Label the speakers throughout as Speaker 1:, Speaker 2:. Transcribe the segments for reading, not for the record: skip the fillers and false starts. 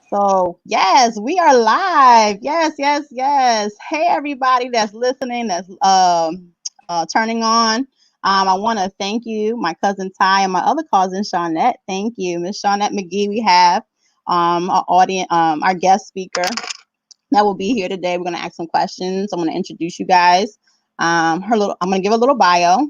Speaker 1: So, yes, we are live. Yes, yes, yes. Hey, everybody that's listening, that's turning on. I want to thank you, my cousin Ty, and my other cousin Shawnette. Thank you, Miss Shawnette McGee. We have our guest speaker that will be here today. We're going to ask some questions. I'm going to introduce you guys. I'm going to give a little bio.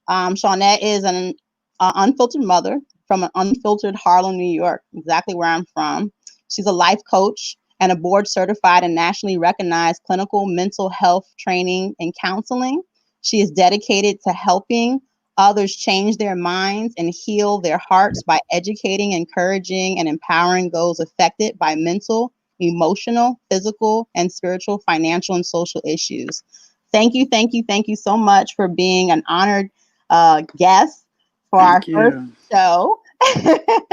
Speaker 1: Shawnette is an unfiltered mother from an unfiltered Harlem, New York, exactly where I'm from. She's a life coach and a board certified and nationally recognized clinical mental health training and counseling. She is dedicated to helping others change their minds and heal their hearts by educating, encouraging, and empowering those affected by mental, emotional, physical, and spiritual, financial, and social issues. Thank you, thank you, thank you so much for being an honored guest for our
Speaker 2: Thank
Speaker 1: first
Speaker 2: you.
Speaker 1: show.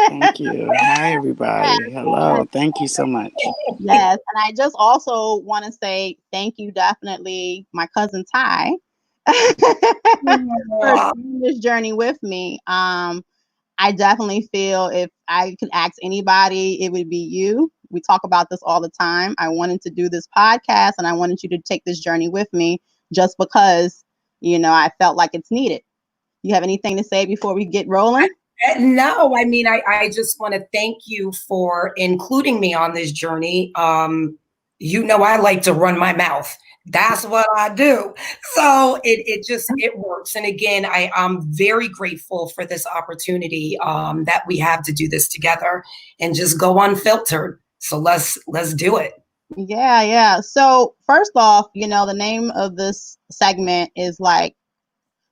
Speaker 2: Thank you. Hi, everybody. Hello. Thank you so much.
Speaker 1: Yes, and I just also want to say thank you, definitely, my cousin Ty, for
Speaker 3: Aw.
Speaker 1: doing this journey with me. I definitely feel if I could ask anybody, it would be you. We talk about this all the time. I wanted to do this podcast, and I wanted you to take this journey with me, just because I felt like it's needed. You have anything to say before we get rolling?
Speaker 3: No, I mean, I just want to thank you for including me on this journey. I like to run my mouth. That's what I do. So it works. And again, I'm very grateful for this opportunity that we have to do this together and just go unfiltered. So let's do it.
Speaker 1: Yeah, yeah. So first off, the name of this segment is like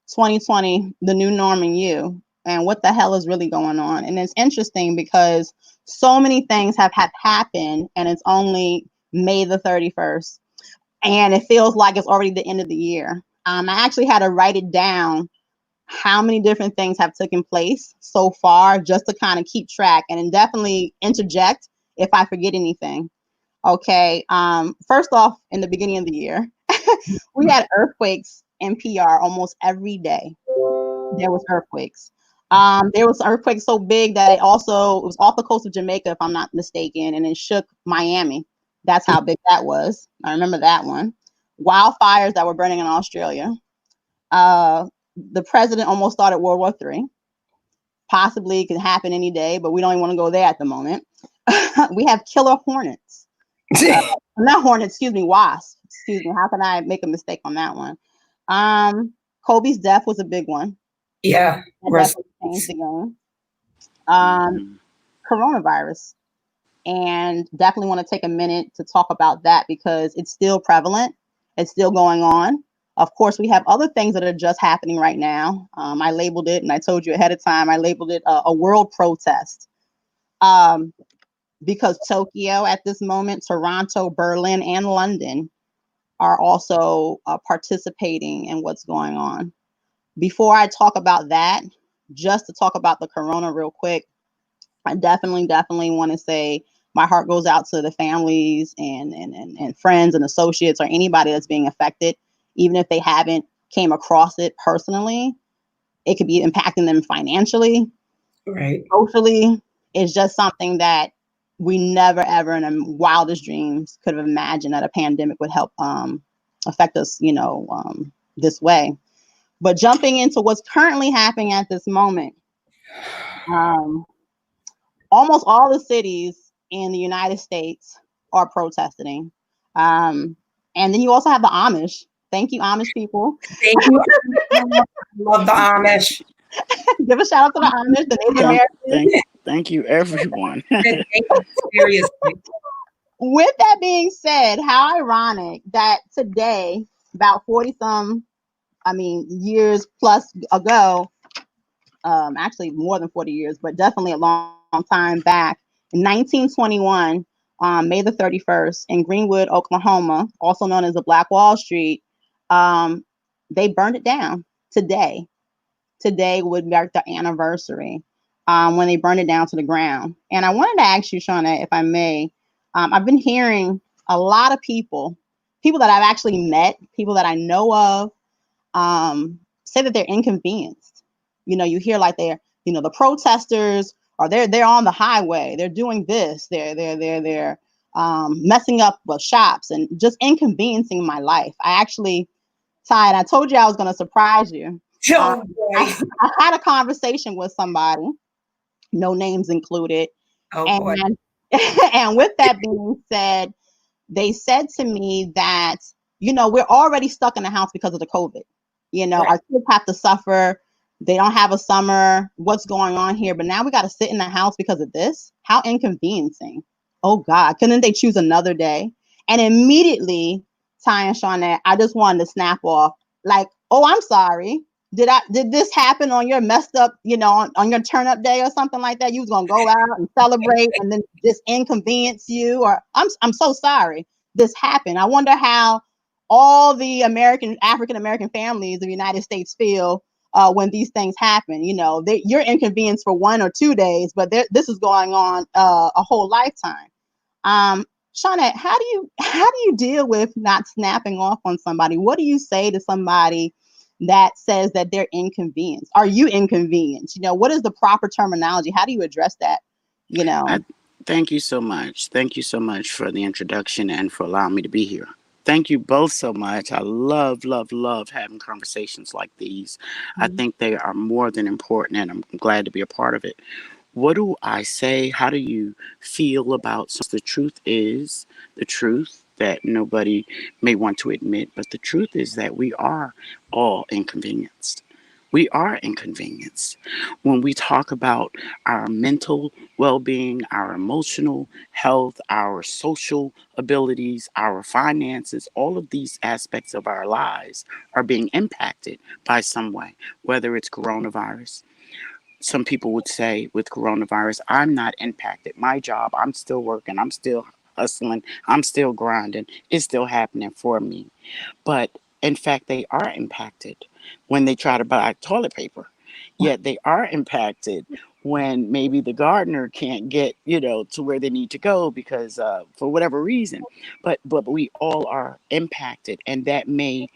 Speaker 1: 2020, the new norm in you, and what the hell is really going on. And it's interesting because so many things have happened, and it's only May the 31st, and it feels like it's already the end of the year. I actually had to write it down how many different things have taken place so far, just to kind of keep track, and then definitely interject if I forget anything. Okay. First off, in the beginning of the year, we had earthquakes in PR almost every day. There was earthquakes. There was earthquakes so big that it was off the coast of Jamaica, if I'm not mistaken, and it shook Miami. That's how big that was. I remember that one. Wildfires that were burning in Australia. The president almost started World War III. Possibly it could happen any day, but we don't even want to go there at the moment. We have killer hornets. Not hornets, excuse me, wasps. Excuse me. How can I make a mistake on that one? Kobe's death was a big one.
Speaker 3: Yeah.
Speaker 1: That definitely changed the game. Um,
Speaker 2: Mhm.
Speaker 1: Coronavirus. And definitely want to take a minute to talk about that because it's still prevalent. It's still going on. Of course, we have other things that are just happening right now. I labeled it, and I told you ahead of time, I labeled it a world protest. Um, because Tokyo at this moment, Toronto, Berlin, and London are also participating in what's going on. Before I talk about that, just to talk about the corona real quick, I definitely want to say my heart goes out to the families and friends and associates or anybody that's being affected, even if they haven't came across it personally. It could be impacting them financially,
Speaker 3: Right.
Speaker 1: socially. It's just something that we never ever in our wildest dreams could have imagined that a pandemic would help affect us, this way. But jumping into what's currently happening at this moment, um, almost all the cities in the United States are protesting. Um, and then you also have the Amish. Thank you, Amish people.
Speaker 3: Thank you. Love the Amish.
Speaker 1: Give a shout out to the Amish, the Native
Speaker 2: Thank,
Speaker 1: Americans.
Speaker 2: thank you, everyone.
Speaker 3: Thank you. Seriously.
Speaker 1: With that being said, how ironic that today, about 40 some, years plus ago, actually more than 40 years, but definitely a long time back, in 1921, May the 31st, in Greenwood, Oklahoma, also known as the Black Wall Street, um, they burned it down today. Today would mark the anniversary when they burned it down to the ground. And I wanted to ask you, Shauna, if I may, I've been hearing a lot of people that I've actually met, people that I know of, say that they're inconvenienced. You hear like the protesters or they're on the highway, they're doing this, they're messing up with shops and just inconveniencing my life. I actually, Ty, and I told you I was going to surprise you.
Speaker 3: Oh, boy.
Speaker 1: I had a conversation with somebody, no names included,
Speaker 3: Oh, boy.
Speaker 1: and and with that being said, they said to me that, you know, we're already stuck in the house because of the COVID. You know,
Speaker 3: Right.
Speaker 1: our kids have to suffer. They don't have a summer. What's going on here? But now we got to sit in the house because of this. How inconveniencing. Oh God, couldn't they choose another day? And immediately, Ty and Shawnette, I just wanted to snap off. Like, oh, I'm sorry. Did this happen on your messed up, you know, on your turn up day or something like that? You was gonna go out and celebrate and then just inconvenience you, or I'm so sorry this happened. I wonder how all the African American families of the United States feel when these things happen. You know, you're inconvenienced for 1 or 2 days, but this is going on a whole lifetime. Shawnette, how do you deal with not snapping off on somebody? What do you say to somebody that says that they're inconvenienced? Are you inconvenienced? You know, what is the proper terminology? How do you address that? You know.
Speaker 2: Thank you so much. Thank you so much for the introduction and for allowing me to be here. Thank you both so much. I love, love, love having conversations like these. I think they are more than important, and I'm glad to be a part of it. What do I say? How do you feel about the truth is the truth that nobody may want to admit, but the truth is that we are all inconvenienced. We are inconvenienced. When we talk about our mental well being, our emotional health, our social abilities, our finances, all of these aspects of our lives are being impacted by some way, whether it's coronavirus. Some people would say with coronavirus, I'm not impacted. My job, I'm still working, I'm still hustling, I'm still grinding, it's still happening for me. But in fact, they are impacted when they try to buy toilet paper. Yet they are impacted when maybe the gardener can't get, to where they need to go because for whatever reason. But we all are impacted, and that may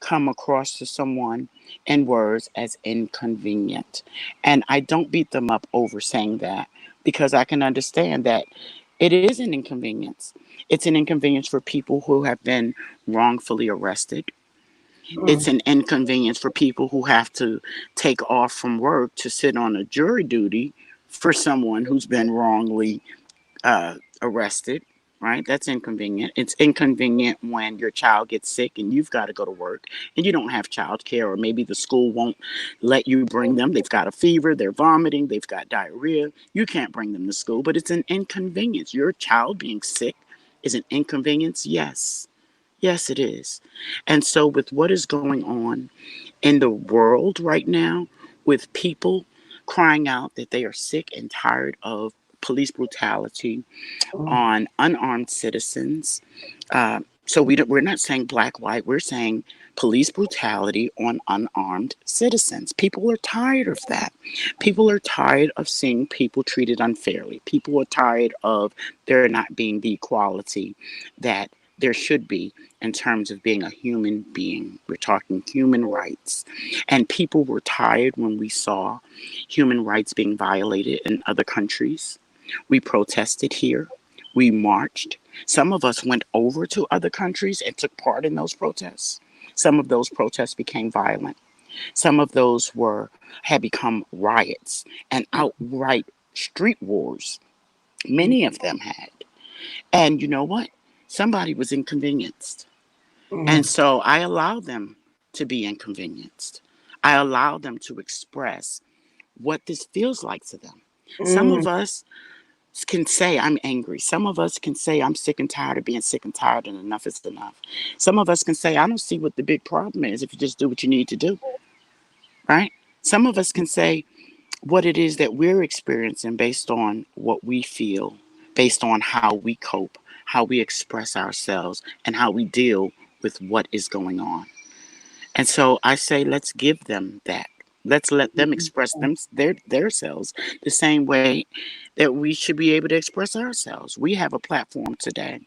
Speaker 2: come across to someone in words as inconvenient. And I don't beat them up over saying that because I can understand that it is an inconvenience. It's an inconvenience for people who have been wrongfully arrested. It's an inconvenience for people who have to take off from work to sit on a jury duty for someone who's been wrongly arrested, right? That's inconvenient. It's inconvenient when your child gets sick and you've got to go to work and you don't have child care, or maybe the school won't let you bring them. They've got a fever, they're vomiting, they've got diarrhea. You can't bring them to school, but it's an inconvenience. Your child being sick is an inconvenience, yes. Yes, it is. And so, with what is going on in the world right now, with people crying out that they are sick and tired of police brutality on unarmed citizens. So we're not saying black, white, we're saying police brutality on unarmed citizens. People are tired of that. People are tired of seeing people treated unfairly. People are tired of there not being the equality that there should be in terms of being a human being. We're talking human rights. And people were tired when we saw human rights being violated in other countries. We protested here. We marched. Some of us went over to other countries and took part in those protests. Some of those protests became violent. Some of those had become riots and outright street wars. Many of them had. And you know what? Somebody was inconvenienced. And so I allow them to be inconvenienced. I allow them to express what this feels like to them. Some of us can say I'm angry. Some of us can say I'm sick and tired of being sick and tired and enough is enough. Some of us can say I don't see what the big problem is if you just do what you need to do. Right? Some of us can say what it is that we're experiencing based on what we feel, based on how we cope, how we express ourselves, and how we deal with what is going on. And so I say, let's give them that. Let's let them express their selves the same way that we should be able to express ourselves. We have a platform today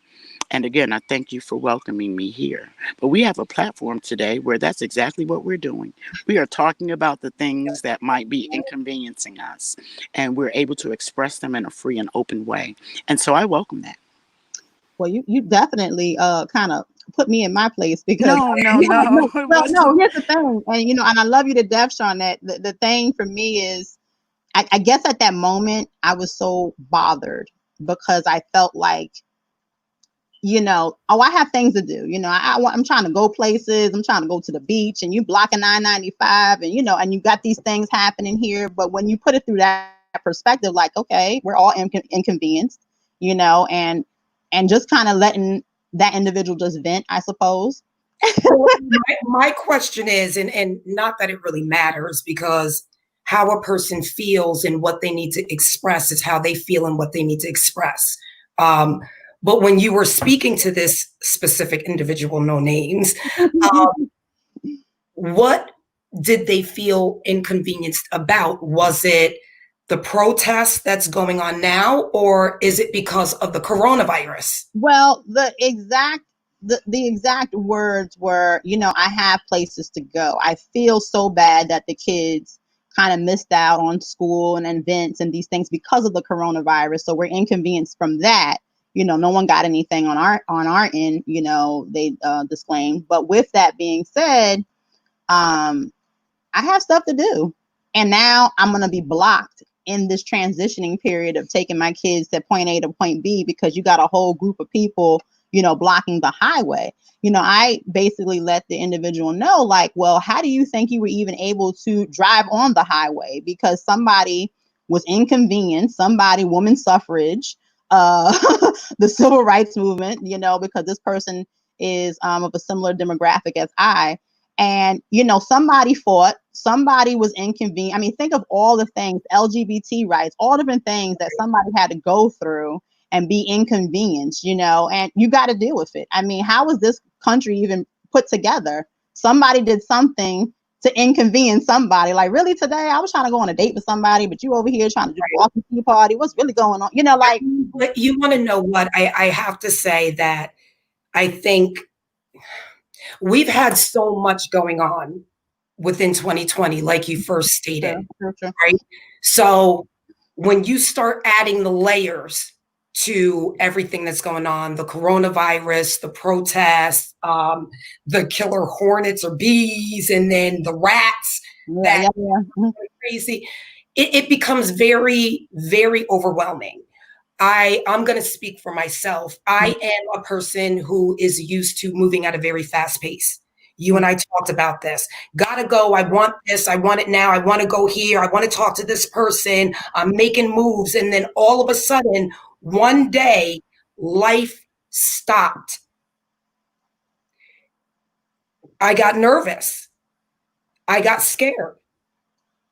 Speaker 2: And again, I thank you for welcoming me here. But we have a platform today where that's exactly what we're doing. We are talking about the things that might be inconveniencing us, and we're able to express them in a free and open way. And so I welcome that.
Speaker 1: Well, you definitely kind of put me in my place because
Speaker 2: No, no, no. It
Speaker 1: well,
Speaker 2: wasn't.
Speaker 1: no, here's the thing, and and I love you to death, Sean. That the thing for me is, I guess at that moment I was so bothered because I felt like, oh, I have things to do. I'm trying to go places. I'm trying to go to the beach, and you blocking 995, and and you got these things happening here. But when you put it through that perspective, like, okay, we're all inconvenienced, and just kind of letting that individual just vent, I suppose.
Speaker 3: Well, my question is, and not that it really matters, because how a person feels and what they need to express is how they feel and what they need to express. But when you were speaking to this specific individual, no names, what did they feel inconvenienced about? Was it the protest that's going on now, or is it because of the coronavirus?
Speaker 1: Well, the exact words were, I have places to go. I feel so bad that the kids kind of missed out on school and events and these things because of the coronavirus. So we're inconvenienced from that. No one got anything on our end, they disclaimed. But with that being said, I have stuff to do. And now I'm going to be blocked in this transitioning period of taking my kids to point A to point B because you got a whole group of people, blocking the highway. I basically let the individual know, like, well, how do you think you were even able to drive on the highway? Because somebody was inconvenienced, women's suffrage, the civil rights movement, because this person is of a similar demographic as I. And, somebody fought, somebody was inconvenient. I mean, think of all the things, LGBT rights, all different things that somebody had to go through and be inconvenienced, and you got to deal with it. I mean, how was this country even put together? Somebody did something to inconvenience somebody. Like, really, today I was trying to go on a date with somebody, but you over here trying to do a walking tea party. What's really going on? Like.
Speaker 3: But you want to know what? I have to say that I think we've had so much going on within 2020, like you first stated,
Speaker 1: Sure.
Speaker 3: right? So when you start adding the layers to everything that's going on, the coronavirus, the protests, the killer hornets or bees, and then the rats that are crazy, it becomes very, very overwhelming. I'm going to speak for myself. I am a person who is used to moving at a very fast pace. You and I talked about this. Gotta go. I want this. I want it now. I want to go here. I want to talk to this person. I'm making moves. And then all of a sudden, one day, life stopped. I got nervous. I got scared.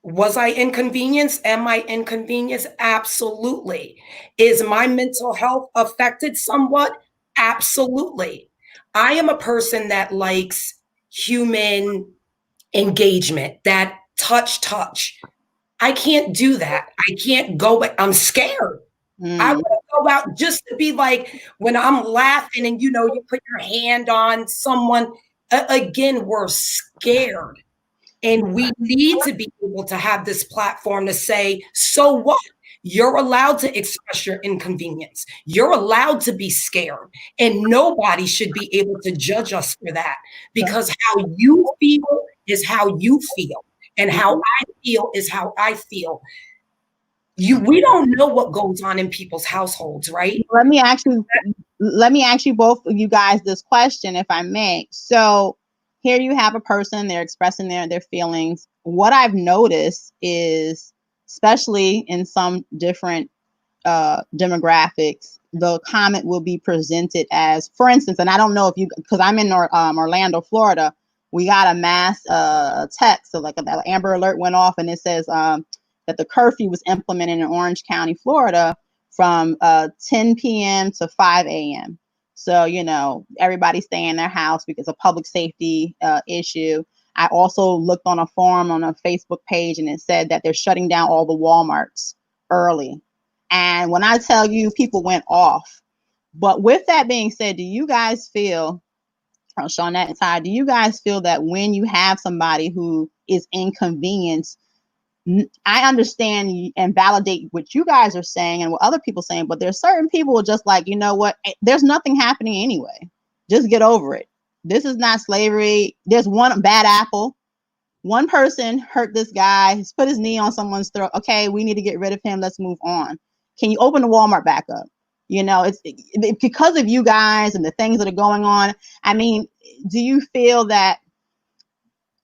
Speaker 3: Was I inconvenienced? Am I inconvenienced? Absolutely. Is my mental health affected somewhat? Absolutely. I am a person that likes human engagement, that touch. I can't do that. I can't go, but I'm scared. I want to go out just to be like, when I'm laughing and, you put your hand on someone, again, we're scared. And we need to be able to have this platform to say, so what? You're allowed to express your inconvenience. You're allowed to be scared. And nobody should be able to judge us for that, because how you feel is how you feel. And how I feel is how I feel. We don't know what goes on in people's households, right?
Speaker 1: Let me ask you both of you guys this question, if I may. So here you have a person, they're expressing their feelings. What I've noticed is, especially in some different demographics, the comment will be presented as, for instance, and I don't know if you, because I'm in Orlando, Florida, we got a mass text, so like an Amber Alert went off, and it says that the curfew was implemented in Orange County, Florida, from 10 p.m. to 5 a.m. So, everybody stay in their house because of public safety issue. I also looked on a forum on a Facebook page, and it said that they're shutting down all the Walmarts early. And when I tell you, people went off. But with that being said, do you guys feel, Shawnette and Ty, do you guys feel that when you have somebody who is inconvenienced, I understand and validate what you guys are saying and what other people are saying, but there's certain people who are just like, you know what, there's nothing happening anyway. Just get over it. This is not slavery. There's one bad apple. One person hurt this guy. He's put his knee on someone's throat. Okay, we need to get rid of him. Let's move on. Can you open the Walmart back up? You know, it's because of you guys and the things that are going on. I mean, do you feel that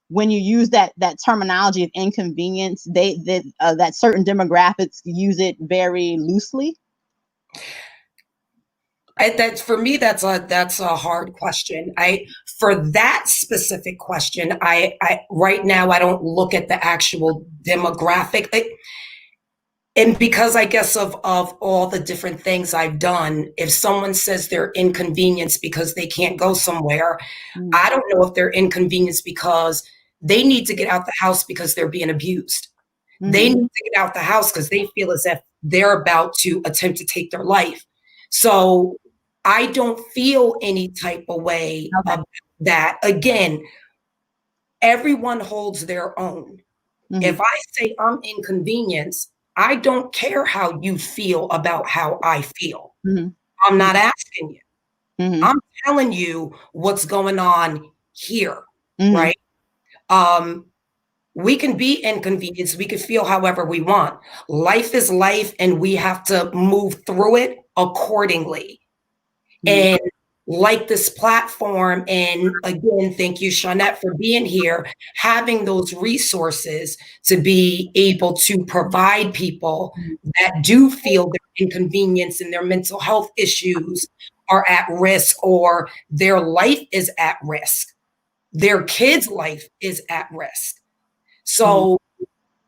Speaker 1: when you use that terminology of inconvenience, that certain demographics use it very loosely?
Speaker 3: That's for me. That's a hard question. For that specific question, I right now I don't look at the actual demographic. And because I guess of all the different things I've done, if someone says they're inconvenienced because they can't go somewhere, I don't know if they're inconvenienced because they need to get out the house because they're being abused. They need to get out the house because they feel as if they're about to attempt to take their life. So I don't feel any type of way about that. Again, everyone holds their own. If I say I'm inconvenienced, I don't care how you feel about how I feel. I'm not asking you. I'm telling you what's going on here, right? We can be inconvenienced. We can feel however we want. Life is life, and we have to move through it accordingly. And like this platform, and again, thank you, Shawnette, for being here, having those resources to be able to provide people that do feel their inconvenience and their mental health issues are at risk, or their life is at risk. Their kid's life is at risk. So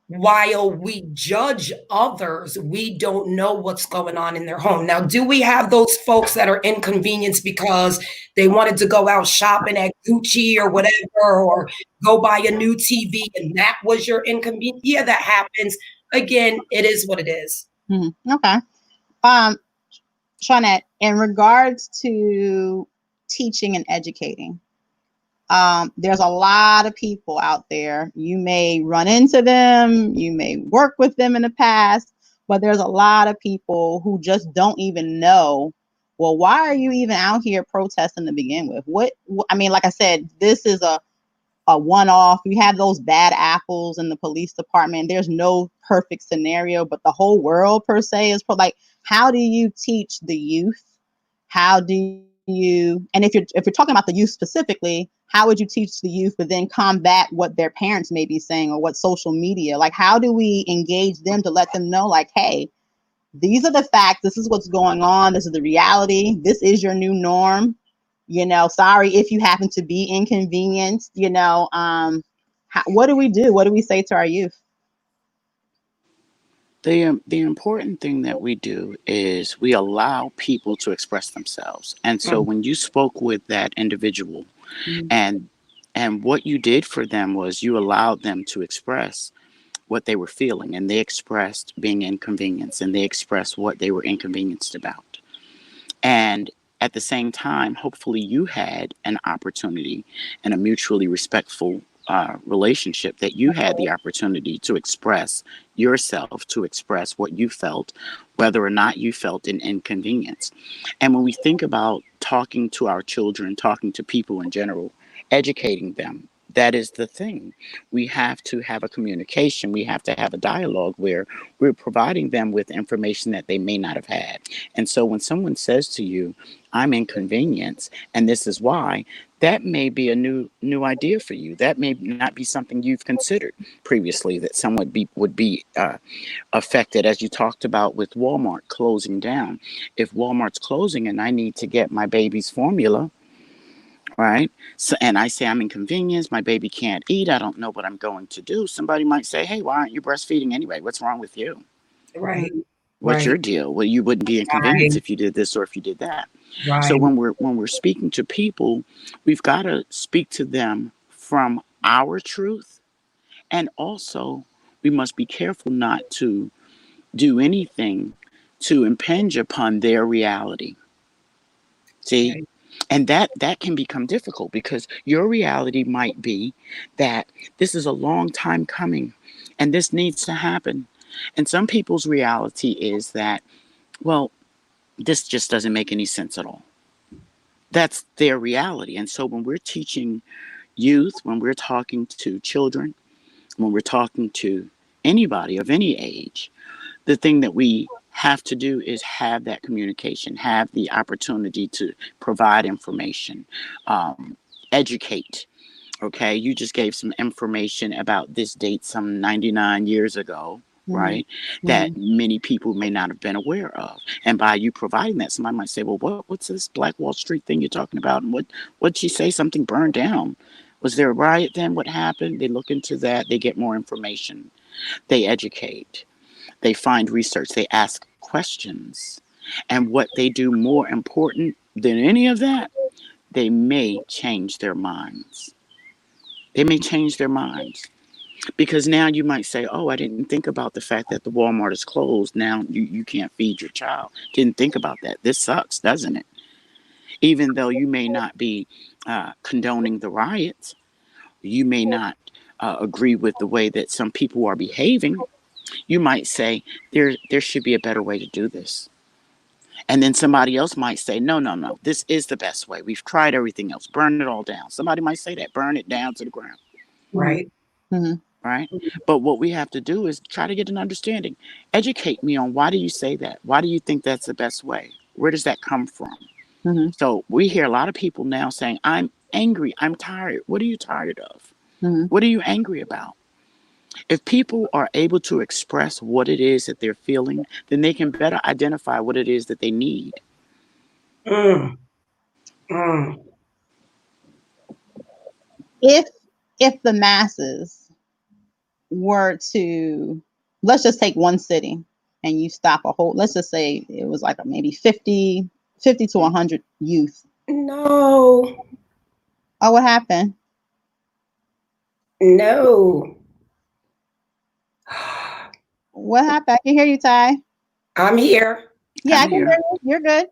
Speaker 3: while we judge others, we don't know what's going on in their home. Now, do we have those folks that are inconvenienced because they wanted to go out shopping at Gucci or whatever, or go buy a new TV and that was your inconvenience? Yeah, that happens. Again, it is what it is.
Speaker 1: Okay. Shawnette, in regards to teaching and educating, there's a lot of people out there. You may run into them, you may work with them in the past, but there's a lot of people who just don't even know, well, why are you even out here protesting to begin with? I mean, like I said, this is a one-off. You have those bad apples in the police department. There's no perfect scenario, but the whole world per se is like, how do you teach the youth? How do you, and if you're talking about the youth specifically, how would you teach the youth, but then combat what their parents may be saying or what social media, like how do we engage them to let them know, like, hey, these are the facts, this is what's going on, this is the reality, this is your new norm, you know, sorry if you happen to be inconvenienced, you know, what do we do? What do we say to our youth?
Speaker 2: The important thing that we do is we allow people to express themselves. And so when you spoke with that individual and what you did for them was you allowed them to express what they were feeling, and they expressed being inconvenienced, and they expressed what they were inconvenienced about. And at the same time, hopefully you had an opportunity and a mutually respectful relationship that you had the opportunity to express yourself, to express what you felt, whether or not you felt an inconvenience. And when we think about talking to our children, talking to people in general, educating them, that is the thing. We have to have a communication. We have to have a dialogue where we're providing them with information that they may not have had. And so when someone says to you, I'm inconvenienced, and this is why, that may be a new idea for you. That may not be something you've considered previously, that someone would be affected, as you talked about with Walmart closing down. If Walmart's closing and I need to get my baby's formula, right? So, and I say I'm inconvenienced, my baby can't eat, I don't know what I'm going to do. Somebody might say, hey, why aren't you breastfeeding anyway? What's wrong with you?
Speaker 3: Right.
Speaker 2: What's your deal? Well, you wouldn't be inconvenienced if you did this or if you did that. So when we're speaking to people, we've got to speak to them from our truth. And also, we must be careful not to do anything to impinge upon their reality. See?
Speaker 3: Right.
Speaker 2: And that can become difficult because your reality might be that this is a long time coming and this needs to happen. And some people's reality is that, well, this just doesn't make any sense at all. That's their reality. And so when we're teaching youth, when we're talking to children, when we're talking to anybody of any age, the thing that we have to do is have that communication, have the opportunity to provide information, educate. Okay, you just gave some information about this date some 99 years ago,
Speaker 1: Mhm.
Speaker 2: right? That many people may not have been aware of. And by you providing that, somebody might say, well, what's this Black Wall Street thing you're talking about? And what'd she say? Something burned down. Was there a riot then? What happened? They look into that, they get more information, they educate, they find research, they ask questions. And what they do more important than any of that, they may change their minds. They may change their minds because now you might say, oh, I didn't think about the fact that the Walmart is closed. Now you can't feed your child. Didn't think about that. This sucks, doesn't it? Even though you may not be condoning the riots, you may not agree with the way that some people are behaving. You might say there should be a better way to do this. And then somebody else might say, no, no, no, this is the best way. We've tried everything else. Burn it all down. Somebody might say that, burn it down to the ground.
Speaker 3: Right.
Speaker 1: Mhm.
Speaker 2: Right? But what we have to do is try to get an understanding. Educate me on why do you say that? Why do you think that's the best way? Where does that come from?
Speaker 1: Mhm.
Speaker 2: So we hear a lot of people now saying, I'm angry, I'm tired. What are you tired of?
Speaker 1: Mhm.
Speaker 2: What are you angry about? If people are able to express what it is that they're feeling, then they can better identify what it is that they need.
Speaker 3: Mm. Mm.
Speaker 1: If the masses were to, let's just take one city and you stop a whole, let's just say it was like maybe 50 to 100 youth.
Speaker 3: No.
Speaker 1: Oh, what happened?
Speaker 3: No.
Speaker 1: What happened? I can hear you, Ty.
Speaker 3: I'm here.
Speaker 1: Yeah,
Speaker 2: I'm
Speaker 1: I can hear
Speaker 2: here.
Speaker 1: you. You're good.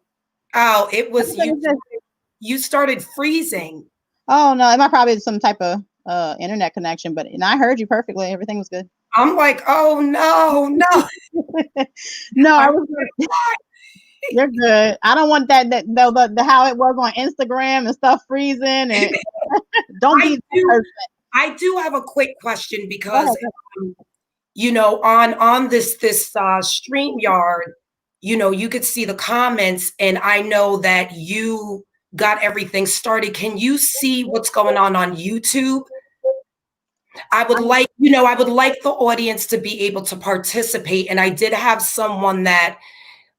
Speaker 3: Oh, it was
Speaker 1: Everything
Speaker 3: you.
Speaker 1: is good.
Speaker 3: You started freezing.
Speaker 1: Oh no, it might probably be some type of internet connection, but and I heard you perfectly. Everything was good.
Speaker 3: I'm like, oh no, no.
Speaker 1: No, I
Speaker 3: I'm
Speaker 1: was good. You're good. I don't want the how it was on Instagram and stuff freezing and don't be that person.
Speaker 3: I do have a quick question
Speaker 1: Go
Speaker 3: because
Speaker 1: ahead.
Speaker 3: you know, on this StreamYard, you know, you could see the comments, and I know that you got everything started. Can you see what's going on YouTube? I would like, you know, I would like the audience to be able to participate. And I did have someone that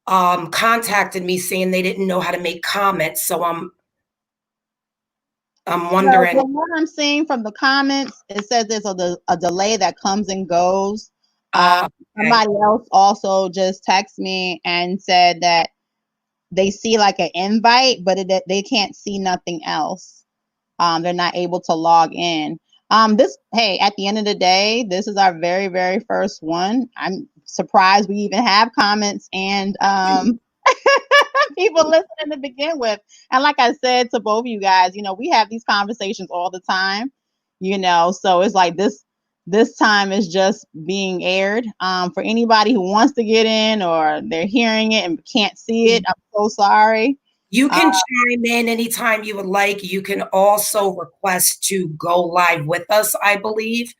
Speaker 3: contacted me saying they didn't know how to make comments. So I'm wondering.
Speaker 1: So what I'm seeing from the comments, it says there's a delay that comes and goes.
Speaker 3: Okay.
Speaker 1: Somebody else also just texted me and said that they see like an invite, but they can't see nothing else. They're not able to log in. Hey, at the end of the day, this is our very, very first one. I'm surprised we even have comments and people listening to begin with. And like I said to both of you guys, you know, we have these conversations all the time, you know, so it's like this time is just being aired. For anybody who wants to get in or they're hearing it and can't see it, I'm so sorry.
Speaker 3: You can chime in anytime you would like. You can also request to go live with us, I believe.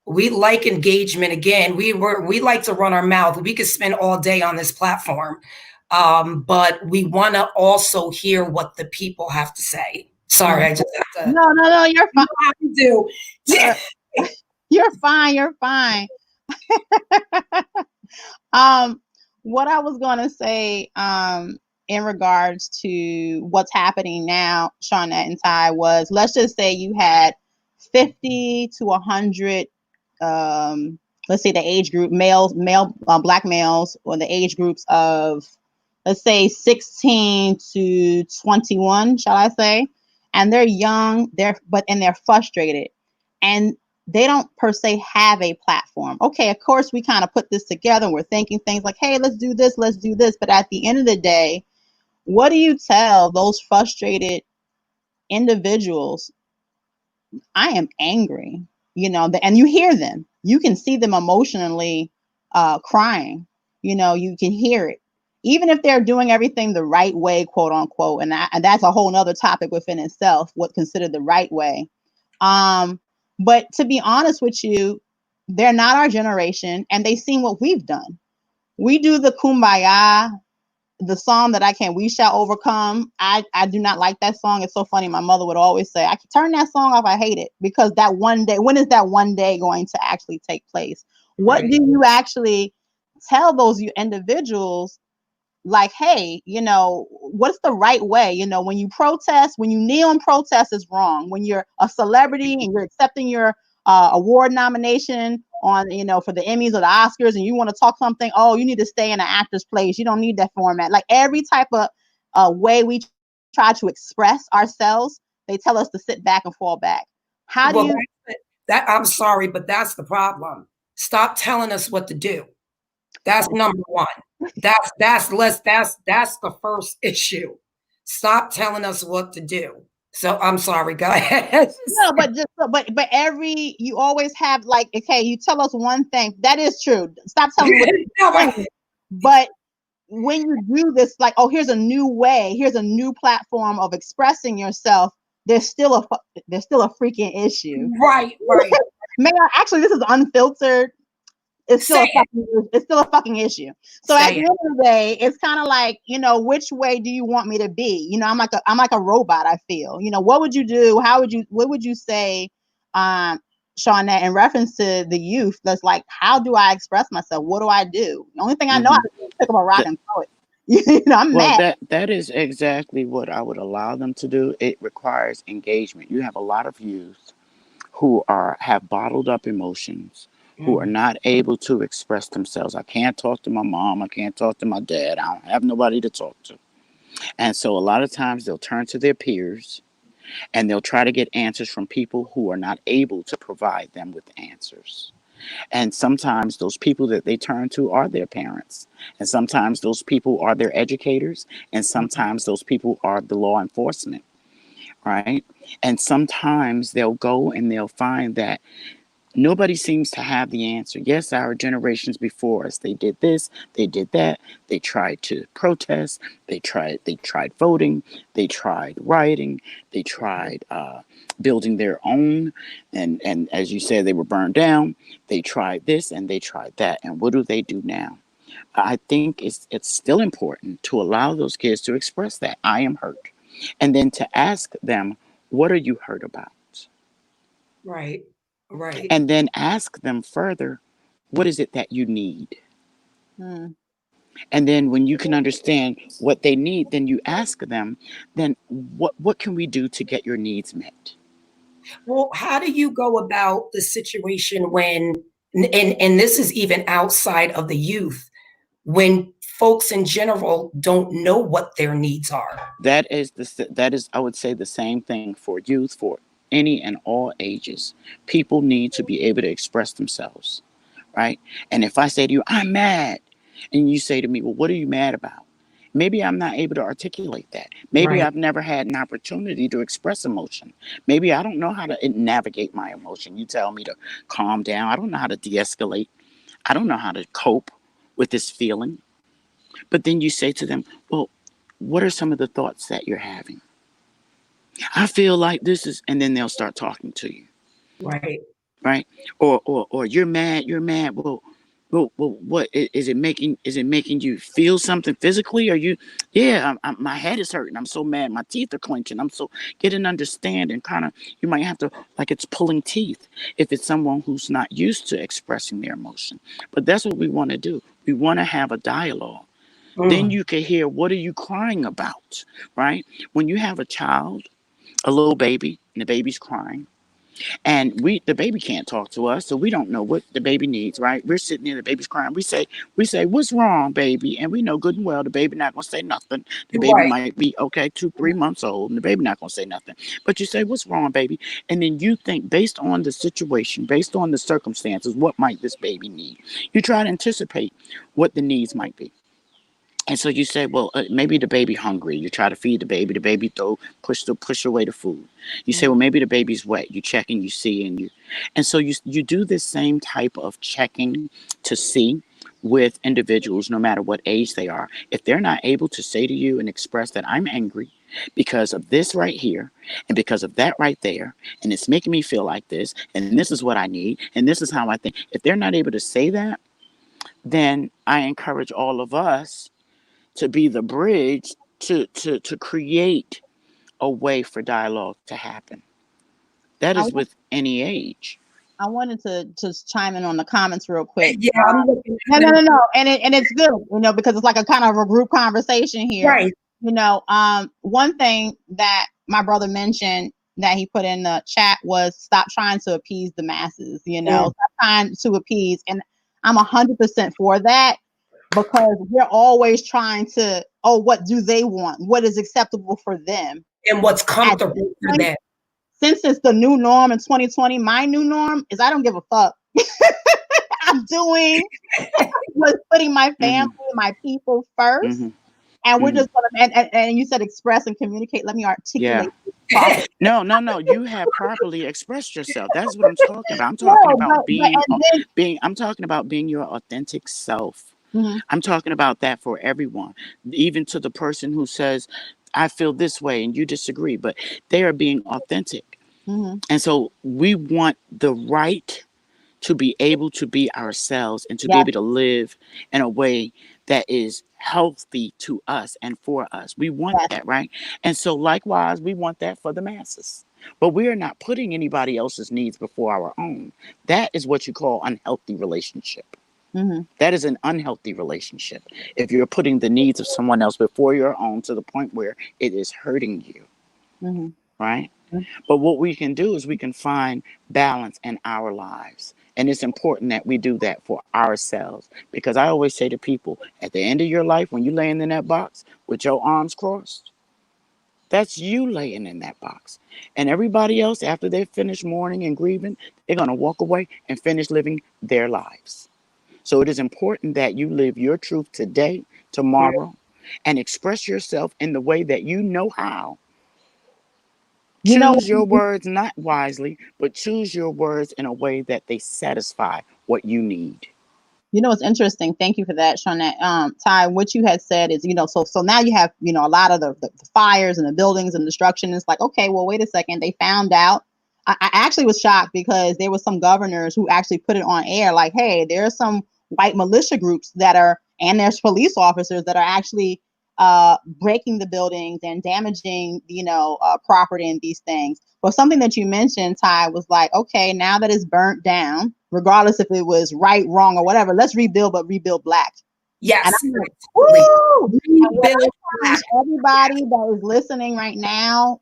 Speaker 3: We like engagement. Again, we like to run our mouth. We could spend all day on this platform. But we want to also hear what the people have to say. Sorry, I just have to.
Speaker 1: No, you're fine.
Speaker 3: Do.
Speaker 1: You're fine. You're fine. What I was gonna say, in regards to what's happening now, Shawnette and Ty, was let's just say you had 50 to 100, let's say the age group black males, or the age groups of, let's say 16 to 21, shall I say, and they're young, they're frustrated, and they don't per se have a platform. Okay, of course, we kind of put this together and we're thinking things like, hey, let's do this. But at the end of the day, What do you tell those frustrated individuals? I am angry, and you hear them. You can see them emotionally crying. You can hear it. Even if they're doing everything the right way, quote unquote, and that's a whole nother topic within itself, what considered the right way. But to be honest with you, they're not our generation, and they've seen what we've done. We do the kumbaya, the song that I can't, we shall overcome. I do not like that song. It's so funny. My mother would always say, I can turn that song off. I hate it, because that one day, when is that one day going to actually take place? What
Speaker 3: Right.
Speaker 1: do you actually tell those individuals? Like, hey, what's the right way? When you protest, when you kneel and protest is wrong. When you're a celebrity and you're accepting your award nomination on, for the Emmys or the Oscars, and you want to talk something, oh, you need to stay in an actor's place. You don't need that format. Like every type of way we try to express ourselves, they tell us to sit back and fall back. How do
Speaker 3: Well,
Speaker 1: you?
Speaker 3: that I'm sorry, but that's the problem. Stop telling us what to do. That's number one. That's the first issue. Stop telling us what to do. So I'm sorry, go ahead.
Speaker 1: No, but you always have, like, okay, you tell us one thing. That is true. Stop telling me what to
Speaker 3: No,
Speaker 1: do. But when you do this, like, oh, here's a new way, here's a new platform of expressing yourself, there's still a freaking issue.
Speaker 3: right.
Speaker 1: Actually, this is unfiltered. It's still a fucking issue. So at the end of the day, it's kind of like, which way do you want me to be? I'm like a robot, I feel. What would you do? What would you say, Shawnette, in reference to the youth that's like, how do I express myself? What do I do? The only thing I know how to do is pick up a rock and throw it. I'm mad.
Speaker 2: That is exactly what I would allow them to do. It requires engagement. You have a lot of youth who have bottled up emotions, who are not able to express themselves. I can't talk to my mom. I can't talk to my dad. I don't have nobody to talk to. And so a lot of times they'll turn to their peers and they'll try to get answers from people who are not able to provide them with answers. And sometimes those people that they turn to are their parents. And sometimes those people are their educators. And sometimes those people are the law enforcement. Right. And sometimes they'll go and they'll find that nobody seems to have the answer. Yes, our generations before us, they did this, they did that. They tried to protest. They tried voting. They tried rioting. They tried building their own. And as you said, they were burned down. They tried this and they tried that. And what do they do now? I think it's still important to allow those kids to express that I am hurt, and then to ask them, what are you hurt about?
Speaker 3: Right.
Speaker 2: And then ask them further, what is it that you need? And then when you can understand what they need, then you ask them, then what can we do to get your needs met?
Speaker 3: Well, how do you go about the situation when, and this is even outside of the youth, when folks in general don't know what their needs are?
Speaker 2: That is, I would say, the same thing for youth, for any and all ages. People need to be able to express themselves, right? And if I say to you, I'm mad, and you say to me, well, what are you mad about? Maybe I'm not able to articulate that. Maybe I've never had an opportunity to express emotion. Maybe I don't know how to navigate my emotion. You tell me to calm down. I don't know how to de-escalate. I don't know how to cope with this feeling. But then you say to them, well, what are some of the thoughts that you're having? I feel like this is, and then they'll start talking to you. Right. Or you're mad. Well, what is it making? Is it making you feel something physically? Or you, yeah, my head is hurting. I'm so mad. My teeth are clenching. I'm so, get an understanding. Kind of, you might have to, like, it's pulling teeth if it's someone who's not used to expressing their emotion. But that's what we want to do. We want to have a dialogue. Then you can hear, what are you crying about? Right? When you have a child, a little baby, and the baby's crying, and the baby can't talk to us, so we don't know what the baby needs, right? We're sitting there, the baby's crying. We say, what's wrong, baby? And we know good and well the baby not gonna say nothing. The baby might be, okay, 2-3 months old, and the baby not gonna say nothing. But you say, what's wrong, baby? And then you think, based on the situation, based on the circumstances, what might this baby need? You try to anticipate what the needs might be. And so you say, well, maybe the baby hungry. You try to feed the baby push away the food. You say, well, maybe the baby's wet. You check and you see, and so you do this same type of checking to see with individuals, no matter what age they are. If they're not able to say to you and express that I'm angry because of this right here and because of that right there, and it's making me feel like this, and this is what I need, and this is how I think. If they're not able to say that, then I encourage all of us to be the bridge to create a way for dialogue to happen. That
Speaker 1: I,
Speaker 2: is with any age.
Speaker 1: I wanted to just chime in on the comments real quick.
Speaker 3: Yeah, I'm looking
Speaker 1: No,
Speaker 3: at
Speaker 1: no,
Speaker 3: them.
Speaker 1: no, no. And it's good, because it's like a kind of a group conversation here.
Speaker 3: Right.
Speaker 1: One thing that my brother mentioned that he put in the chat was stop trying to appease the masses, stop trying to appease. And I'm 100% for that, because we're always trying to, what do they want? What is acceptable for them?
Speaker 3: And what's comfortable for them.
Speaker 1: Since it's the new norm in 2020, my new norm is I don't give a fuck. I'm doing was putting my family, my people first. And we're just gonna, and you said express and communicate. Let me articulate.
Speaker 2: Yeah. No. You have properly expressed yourself. That's what I'm talking about. I'm talking about I'm talking about being your authentic self. I'm talking about that for everyone, even to the person who says, I feel this way and you disagree, but they are being authentic. And so we want the right to be able to be ourselves and to be able to live in a way that is healthy to us and for us. We want that, right? And so likewise, we want that for the masses. But we are not putting anybody else's needs before our own. That is what you call unhealthy relationship. That is an unhealthy relationship. If you're putting the needs of someone else before your own to the point where it is hurting you, right? But what we can do is we can find balance in our lives. And it's important that we do that for ourselves. Because I always say to people, at the end of your life, when you're laying in that box with your arms crossed, that's you laying in that box. And everybody else, after they finish mourning and grieving, they're going to walk away and finish living their lives. So it is important that you live your truth today, tomorrow, and express yourself in the way that you know how. Choose your words not wisely, but choose your words in a way that they satisfy what you need.
Speaker 1: It's interesting. Thank you for that, Shawnette. Ty, what you had said is, so now you have, a lot of the fires and the buildings and destruction. It's like, okay, well, wait a second. They found out. I actually was shocked because there were some governors who actually put it on air like, hey, there are some white militia groups and there's police officers that are actually breaking the buildings and damaging, property and these things. But something that you mentioned, Ty, was like, okay, now that it's burnt down, regardless if it was right, wrong, or whatever, let's rebuild, but rebuild Black.
Speaker 3: Yes.
Speaker 1: And I'm like, woo! Everybody that is listening right now,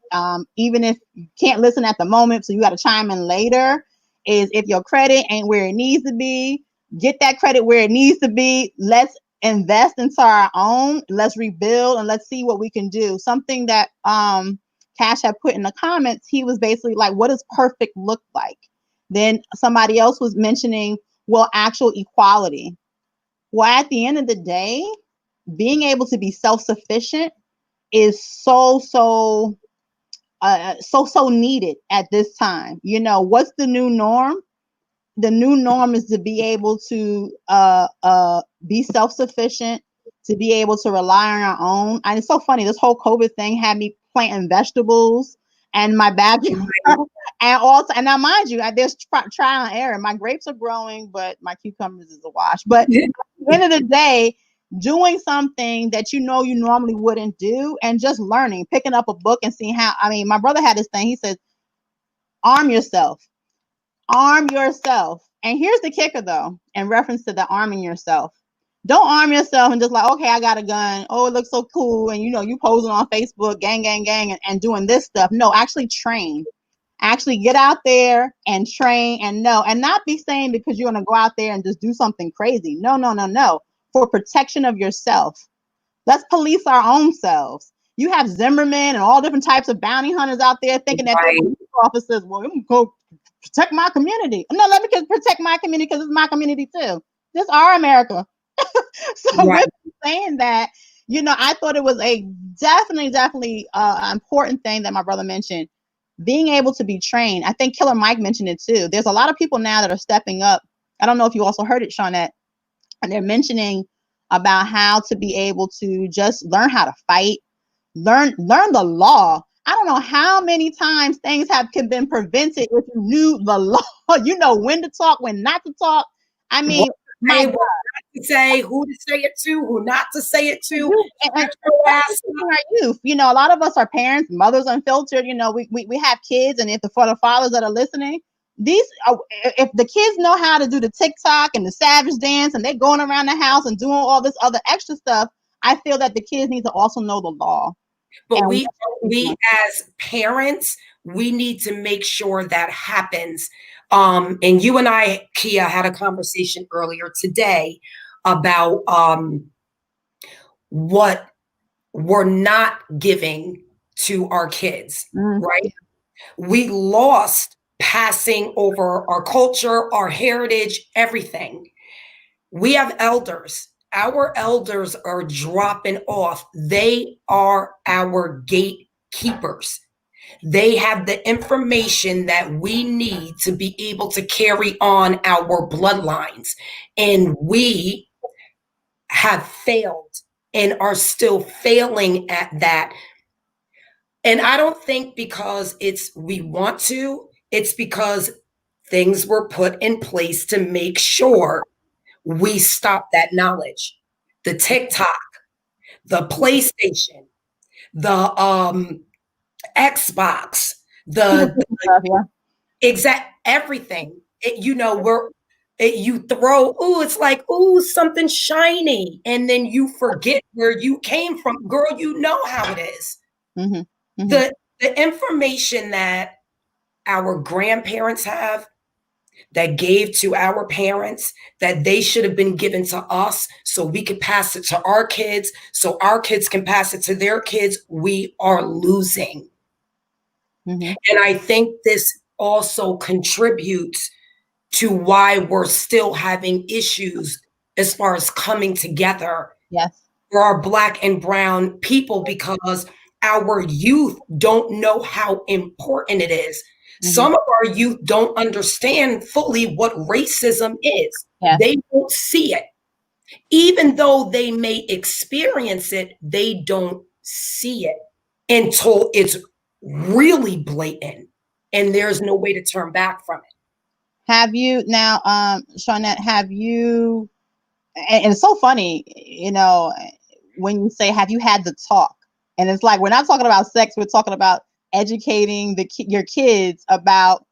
Speaker 1: even if you can't listen at the moment, so you got to chime in later, is if your credit ain't where it needs to be, get that credit where it needs to be. Let's invest into our own. Let's rebuild and let's see what we can do. Something that Cash had put in the comments, he was basically like, what does perfect look like? Then somebody else was mentioning, well, actual equality. Well, at the end of the day, being able to be self-sufficient is so needed at this time. What's the new norm? The new norm is to be able to be self-sufficient, to be able to rely on our own. And it's so funny, this whole COVID thing had me planting vegetables and my backyard. And now, mind you, there's trial and error. My grapes are growing, but my cucumbers is a wash. But at the end of the day, doing something that you normally wouldn't do, and just learning, picking up a book and seeing how. My brother had this thing. He says, arm yourself. Arm yourself. And here's the kicker, though, in reference to the arming yourself. Don't arm yourself and just like, okay, I got a gun. Oh, it looks so cool. And, you posing on Facebook, gang, and doing this stuff. No, actually train. Actually get out there and train and know. And not be saying because you're going to go out there and just do something crazy. No. For protection of yourself. Let's police our own selves. You have Zimmerman and all different types of bounty hunters out there thinking that they're police officers. Well, I'm going to go protect my community. No, let me protect my community because it's my community too. This is our America. So with saying that, I thought it was a definitely important thing that my brother mentioned, being able to be trained. I think Killer Mike mentioned it too. There's a lot of people now that are stepping up. I don't know if you also heard it, Shawnette, and they're mentioning about how to be able to just learn how to fight, learn the law. I don't know how many times things have been prevented if you knew the law. You know when to talk, when not to talk. I mean,
Speaker 3: my God. To say, who to say it to, who not to say it to.
Speaker 1: And our youth, a lot of us are parents, mothers unfiltered. We have kids, and if for the fathers that are listening, if the kids know how to do the TikTok and the savage dance, and they're going around the house and doing all this other extra stuff, I feel that the kids need to also know the law.
Speaker 3: But we as parents, we need to make sure that happens. And you and I, Kia, had a conversation earlier today about what we're not giving to our kids, right? We lost passing over our culture, our heritage, everything. We have elders. Our elders are dropping off. They are our gatekeepers. They have the information that we need to be able to carry on our bloodlines. And we have failed and are still failing at that. And I don't think because we want to, it's because things were put in place to make sure we stop that knowledge. The TikTok, the PlayStation, the Xbox, the exact everything. You throw, it's like, something shiny. And then you forget where you came from. Girl, you know how it is. Mm-hmm. Mm-hmm. The information that our grandparents have, that gave to our parents, that they should have been given to us so we could pass it to our kids, so our kids can pass it to their kids, we are losing. Mm-hmm. And I think this also contributes to why we're still having issues as far as coming together.
Speaker 1: Yes.
Speaker 3: For our Black and brown people, because our youth don't know how important it is. Mm-hmm. Some of our youth don't understand fully what racism is. Yes. They don't see it. Even though they may experience it, they don't see it until it's really blatant and there's no way to turn back from it.
Speaker 1: Have you now, Shawnette, and it's so funny, when you say, have you had the talk? And it's like, we're not talking about sex, we're talking about educating your kids about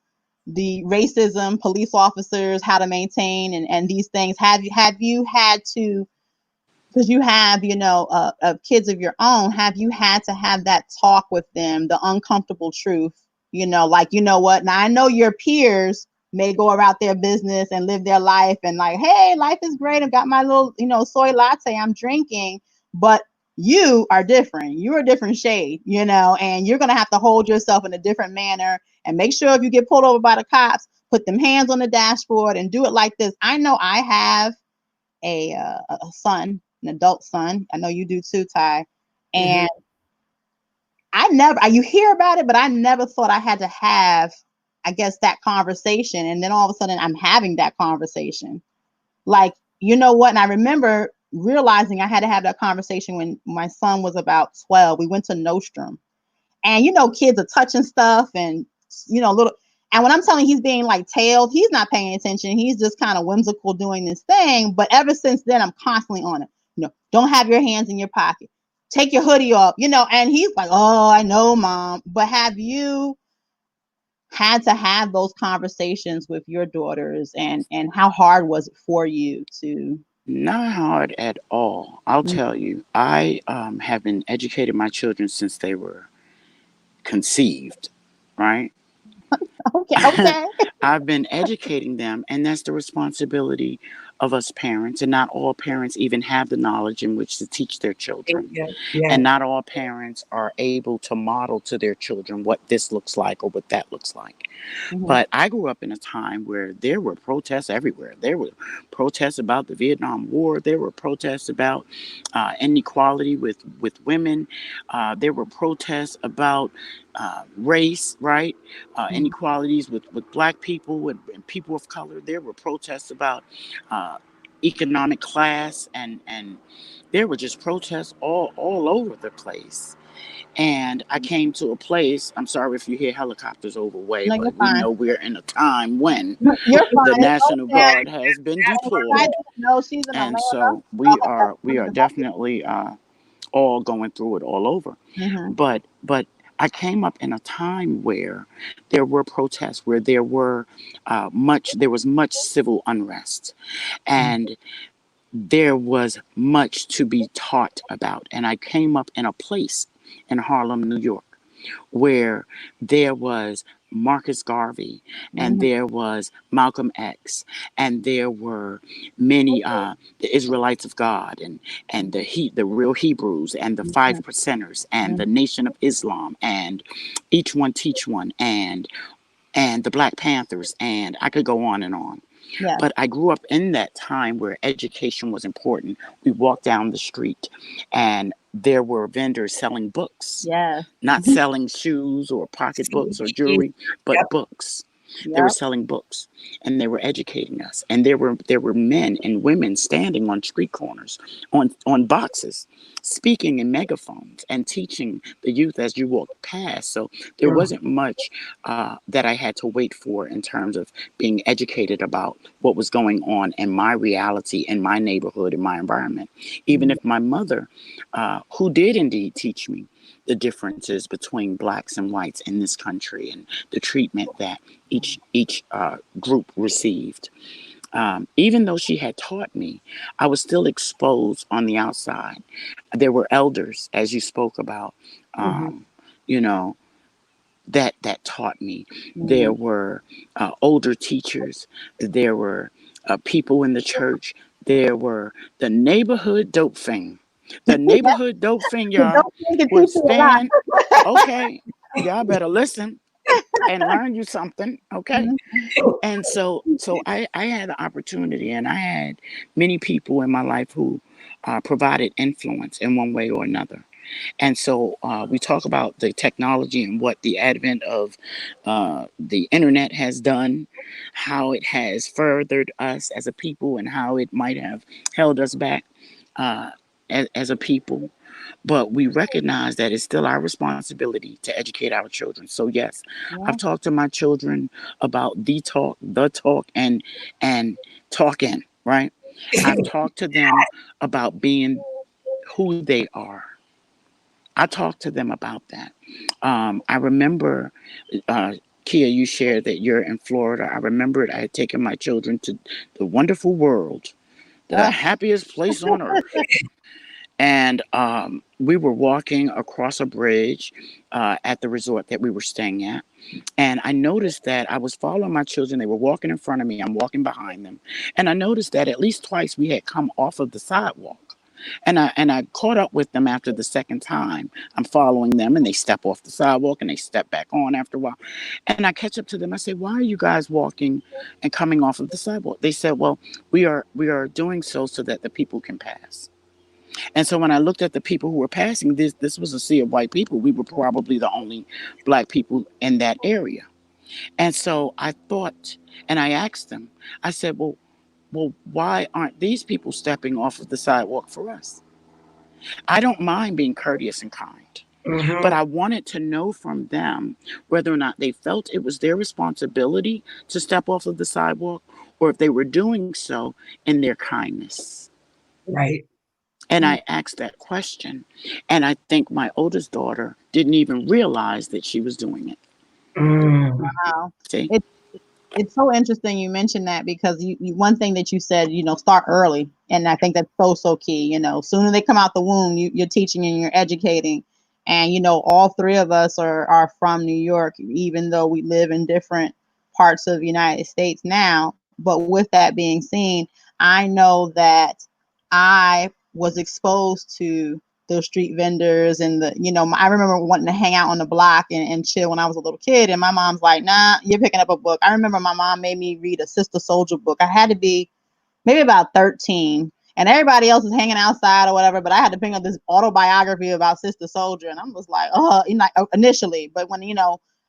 Speaker 1: the racism, police officers, how to maintain and these things. Have you had to, because you have, kids of your own, have you had to have that talk with them, the uncomfortable truth, like, what? Now, I know your peers may go about their business and live their life and like, hey, life is great. I've got my little, soy latte I'm drinking, but you are different. You're a different shade, and you're going to have to hold yourself in a different manner and make sure if you get pulled over by the cops, put them hands on the dashboard and do it like this. I know I have a son, an adult son. I know you do too, Ty. And you hear about it, but I never thought I had to have, I guess, that conversation. And then all of a sudden I'm having that conversation. Like, you know what? And I remember realizing I had to have that conversation when my son was about 12. We went to Nostrum, and kids are touching stuff and little. And when I'm telling he's being like tailed, he's not paying attention. He's just kind of whimsical doing this thing. But ever since then, I'm constantly on it. Don't have your hands in your pocket. Take your hoodie off. And he's like, oh, I know, Mom. But have you had to have those conversations with your daughters, and how hard was it for you to?
Speaker 2: Not hard at all. I'll tell you, I have been educating my children since they were conceived, right?
Speaker 1: Okay.
Speaker 2: I've been educating them, and that's the responsibility of us parents, and not all parents even have the knowledge in which to teach their
Speaker 3: Thank
Speaker 2: children.
Speaker 3: you. Yeah.
Speaker 2: And not all parents are able to model to their children what this looks like or what that looks like.
Speaker 1: Mhm.
Speaker 2: But I grew up in a time where there were protests everywhere. There were protests about the Vietnam War. There were protests about inequality with women. There were protests about race, right? Inequalities with black people and people of color. There were protests about economic class, and there were just protests all over the place. And I came to a place, I'm sorry if you hear helicopters overway,
Speaker 1: No, you're
Speaker 2: but we
Speaker 1: fine.
Speaker 2: know we're in a time when
Speaker 1: You're
Speaker 2: the
Speaker 1: fine. It's
Speaker 2: National
Speaker 1: okay.
Speaker 2: Guard has been
Speaker 1: I
Speaker 2: deployed.
Speaker 1: didn't know she's in
Speaker 2: And
Speaker 1: Atlanta.
Speaker 2: so we are definitely all going through it all over.
Speaker 1: Mhm.
Speaker 2: But I came up in a time where there were protests, where there was much civil unrest, and there was much to be taught about. And I came up in a place in Harlem, New York, where there was Marcus Garvey, and
Speaker 1: Mhm.
Speaker 2: there was Malcolm X, and there were many the Israelites of God, and the real Hebrews, and the Five Percenters, and the Nation of Islam, and Each One Teach One, and the Black Panthers, and I could go on and on.
Speaker 1: Yeah.
Speaker 2: But I grew up in that time where education was important. We walked down the street and there were vendors selling books,
Speaker 1: Yeah.
Speaker 2: not selling shoes or pocketbooks or jewelry, but
Speaker 3: Yep.
Speaker 2: books. They were
Speaker 1: Yep.
Speaker 2: selling books, and they were educating us. And there were men and women standing on street corners, on boxes, speaking in megaphones and teaching the youth as you walked past. So there wasn't much that I had to wait for in terms of being educated about what was going on in my reality, in my neighborhood, in my environment. Even if my mother, who did indeed teach me the differences between blacks and whites in this country and the treatment that each group received. Even though she had taught me, I was still exposed on the outside. There were elders, as you spoke about, you know, that taught me. There were older teachers. There were people in the church. There were the neighborhood dope fiend. The neighborhood dope fiend, y'all,
Speaker 1: Don't think it
Speaker 2: would
Speaker 1: teach you a lot.
Speaker 2: stand. Okay, y'all better listen and learn you something. Okay. And so I had the opportunity, and I had many people in my life who provided influence in one way or another. And so we talk about the technology and what the advent of the internet has done, how it has furthered us as a people, and how it might have held us back uh, as a people. But we recognize that it's still our responsibility to educate our children. So yes,
Speaker 1: Yeah.
Speaker 2: I've talked to my children about the talk, and talking. Right, I've talked to them about being who they are. I talked to them about that. I remember, Kia, you shared that you're in Florida. I remembered I had taken my children to the wonderful world, the happiest place on earth. And we were walking across a bridge at the resort that we were staying at. And I noticed that I was following my children. They were walking in front of me. I'm walking behind them. And I noticed that at least twice we had come off of the sidewalk. And I caught up with them after the second time. I'm following them, and they step off the sidewalk and they step back on after a while. And I catch up to them. I say, "Why are you guys walking and coming off of the sidewalk?" They said, "Well, we are doing so that the people can pass." And so when I looked at the people who were passing, this was a sea of white people. We were probably the only black people in that area. And so I thought, and I asked them, I said, well, why aren't these people stepping off of the sidewalk for us? I don't mind being courteous and kind, but I wanted to know from them whether or not they felt it was their responsibility to step off of the sidewalk, or if they were doing so in their kindness.
Speaker 3: Right.
Speaker 2: And I asked that question. And I think my oldest daughter didn't even realize that she was doing it.
Speaker 1: Wow.
Speaker 2: See?
Speaker 1: It's so interesting you mentioned that, because one thing that you said, start early. And I think that's so key. Sooner they come out the womb, you're teaching and you're educating. And, all three of us are from New York, even though we live in different parts of the United States now. But with that being seen, I know that I was exposed to those street vendors and I remember wanting to hang out on the block and chill when I was a little kid. And my mom's like, nah, you're picking up a book. I remember my mom made me read a Sister Soldier book. I had to be maybe about 13. And everybody else is hanging outside or whatever, but I had to pick up this autobiography about Sister Soldier, and I'm just like, oh, initially. But when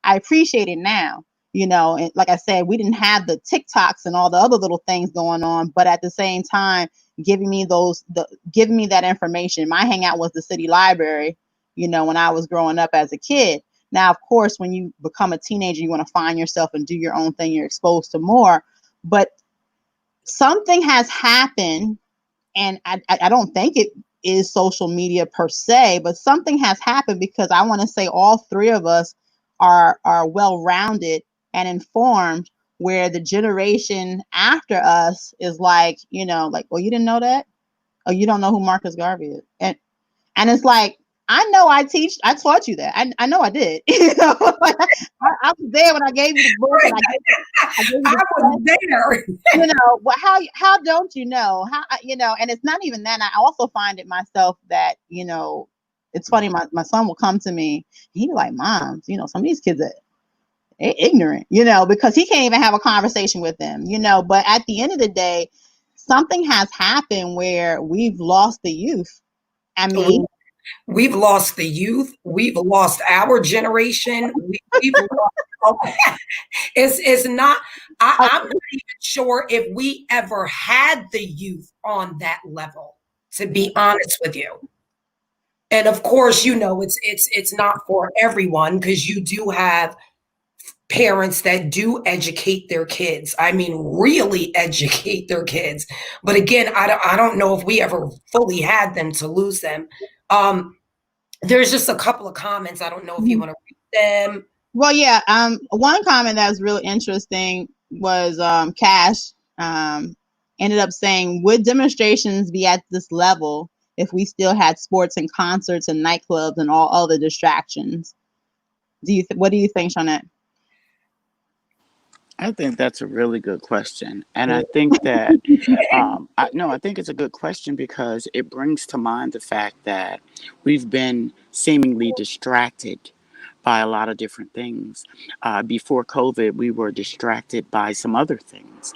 Speaker 1: I appreciate it now. And like I said, we didn't have the TikToks and all the other little things going on, but at the same time, giving me that information. My hangout was the city library, when I was growing up as a kid. Now, of course, when you become a teenager, you want to find yourself and do your own thing. You're exposed to more, but something has happened. And I don't think it is social media per se, but something has happened because I want to say all three of us are well-rounded and informed, where the generation after us is like, well, you didn't know that? Oh, you don't know who Marcus Garvey is. And it's like, I know I taught you that. I know I did. I was there when I gave you the book. And
Speaker 3: I was there.
Speaker 1: Well, how don't you know? And it's not even that. I also find it myself that, it's funny. My son will come to me. He's like, Mom, some of these kids are ignorant, because he can't even have a conversation with them, But at the end of the day, something has happened where we've lost the youth. I mean,
Speaker 3: we've lost the youth. We've lost our generation. We've lost, it's not, I'm not even sure if we ever had the youth on that level, to be honest with you. And of course, it's not for everyone, because you do have parents that do educate their kids. I mean, really educate their kids. But again, I don't know if we ever fully had them to lose them. There's just a couple of comments. I don't know if you want to read them.
Speaker 1: Well, yeah. One comment that was really interesting was Cash ended up saying, would demonstrations be at this level if we still had sports and concerts and nightclubs and all other distractions? What do you think, Shawnette?
Speaker 2: I think that's a really good question. And I think that, I think it's a good question because it brings to mind the fact that we've been seemingly distracted by a lot of different things. Before COVID, we were distracted by some other things.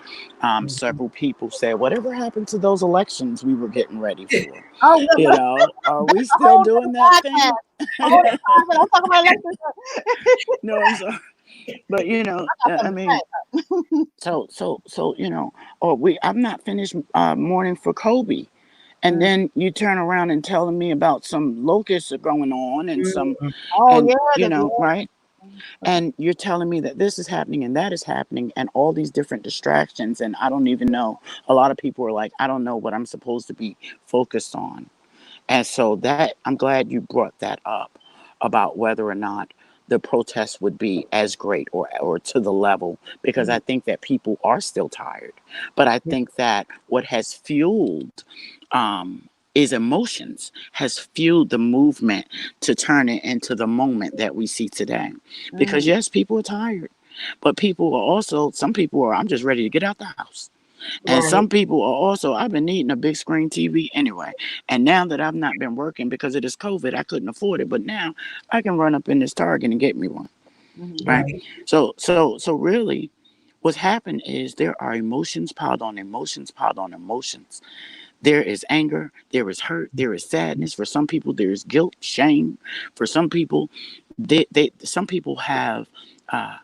Speaker 2: Several people said, whatever happened to those elections we were getting ready for? Are we still doing that thing? No, I'm sorry. But I mean, I'm not finished mourning for Kobe, and then you turn around and telling me about some locusts are going on and some, right? And you're telling me that this is happening and that is happening and all these different distractions, and I don't even know. A lot of people are like, I don't know what I'm supposed to be focused on, and so that I'm glad you brought that up about whether or not the protests would be as great or to the level, because I think that people are still tired. But I think that what has fueled is emotions, has fueled the movement to turn it into the moment that we see today. Because yes, people are tired, but some people are, I'm just ready to get out the house. And some people are also, I've been needing a big screen TV anyway. And now that I've not been working because it is COVID, I couldn't afford it. But now I can run up in this Target and get me one. Right? So really what's happened is there are emotions piled on emotions piled on emotions. There is anger, there is hurt, there is sadness. For some people, there is guilt, shame. For some people, some people have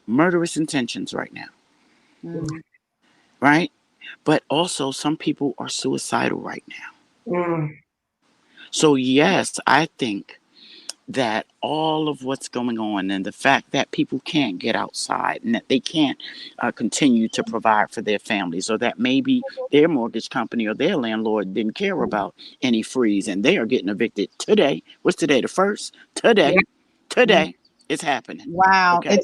Speaker 2: murderous intentions right now. Right? But also some people are suicidal right now. So yes, I think that all of what's going on and the fact that people can't get outside and that they can't continue to provide for their families, or that maybe their mortgage company or their landlord didn't care about any freeze and they are getting evicted today. What's today? The 1st? Today it's happening.
Speaker 1: Wow. Okay.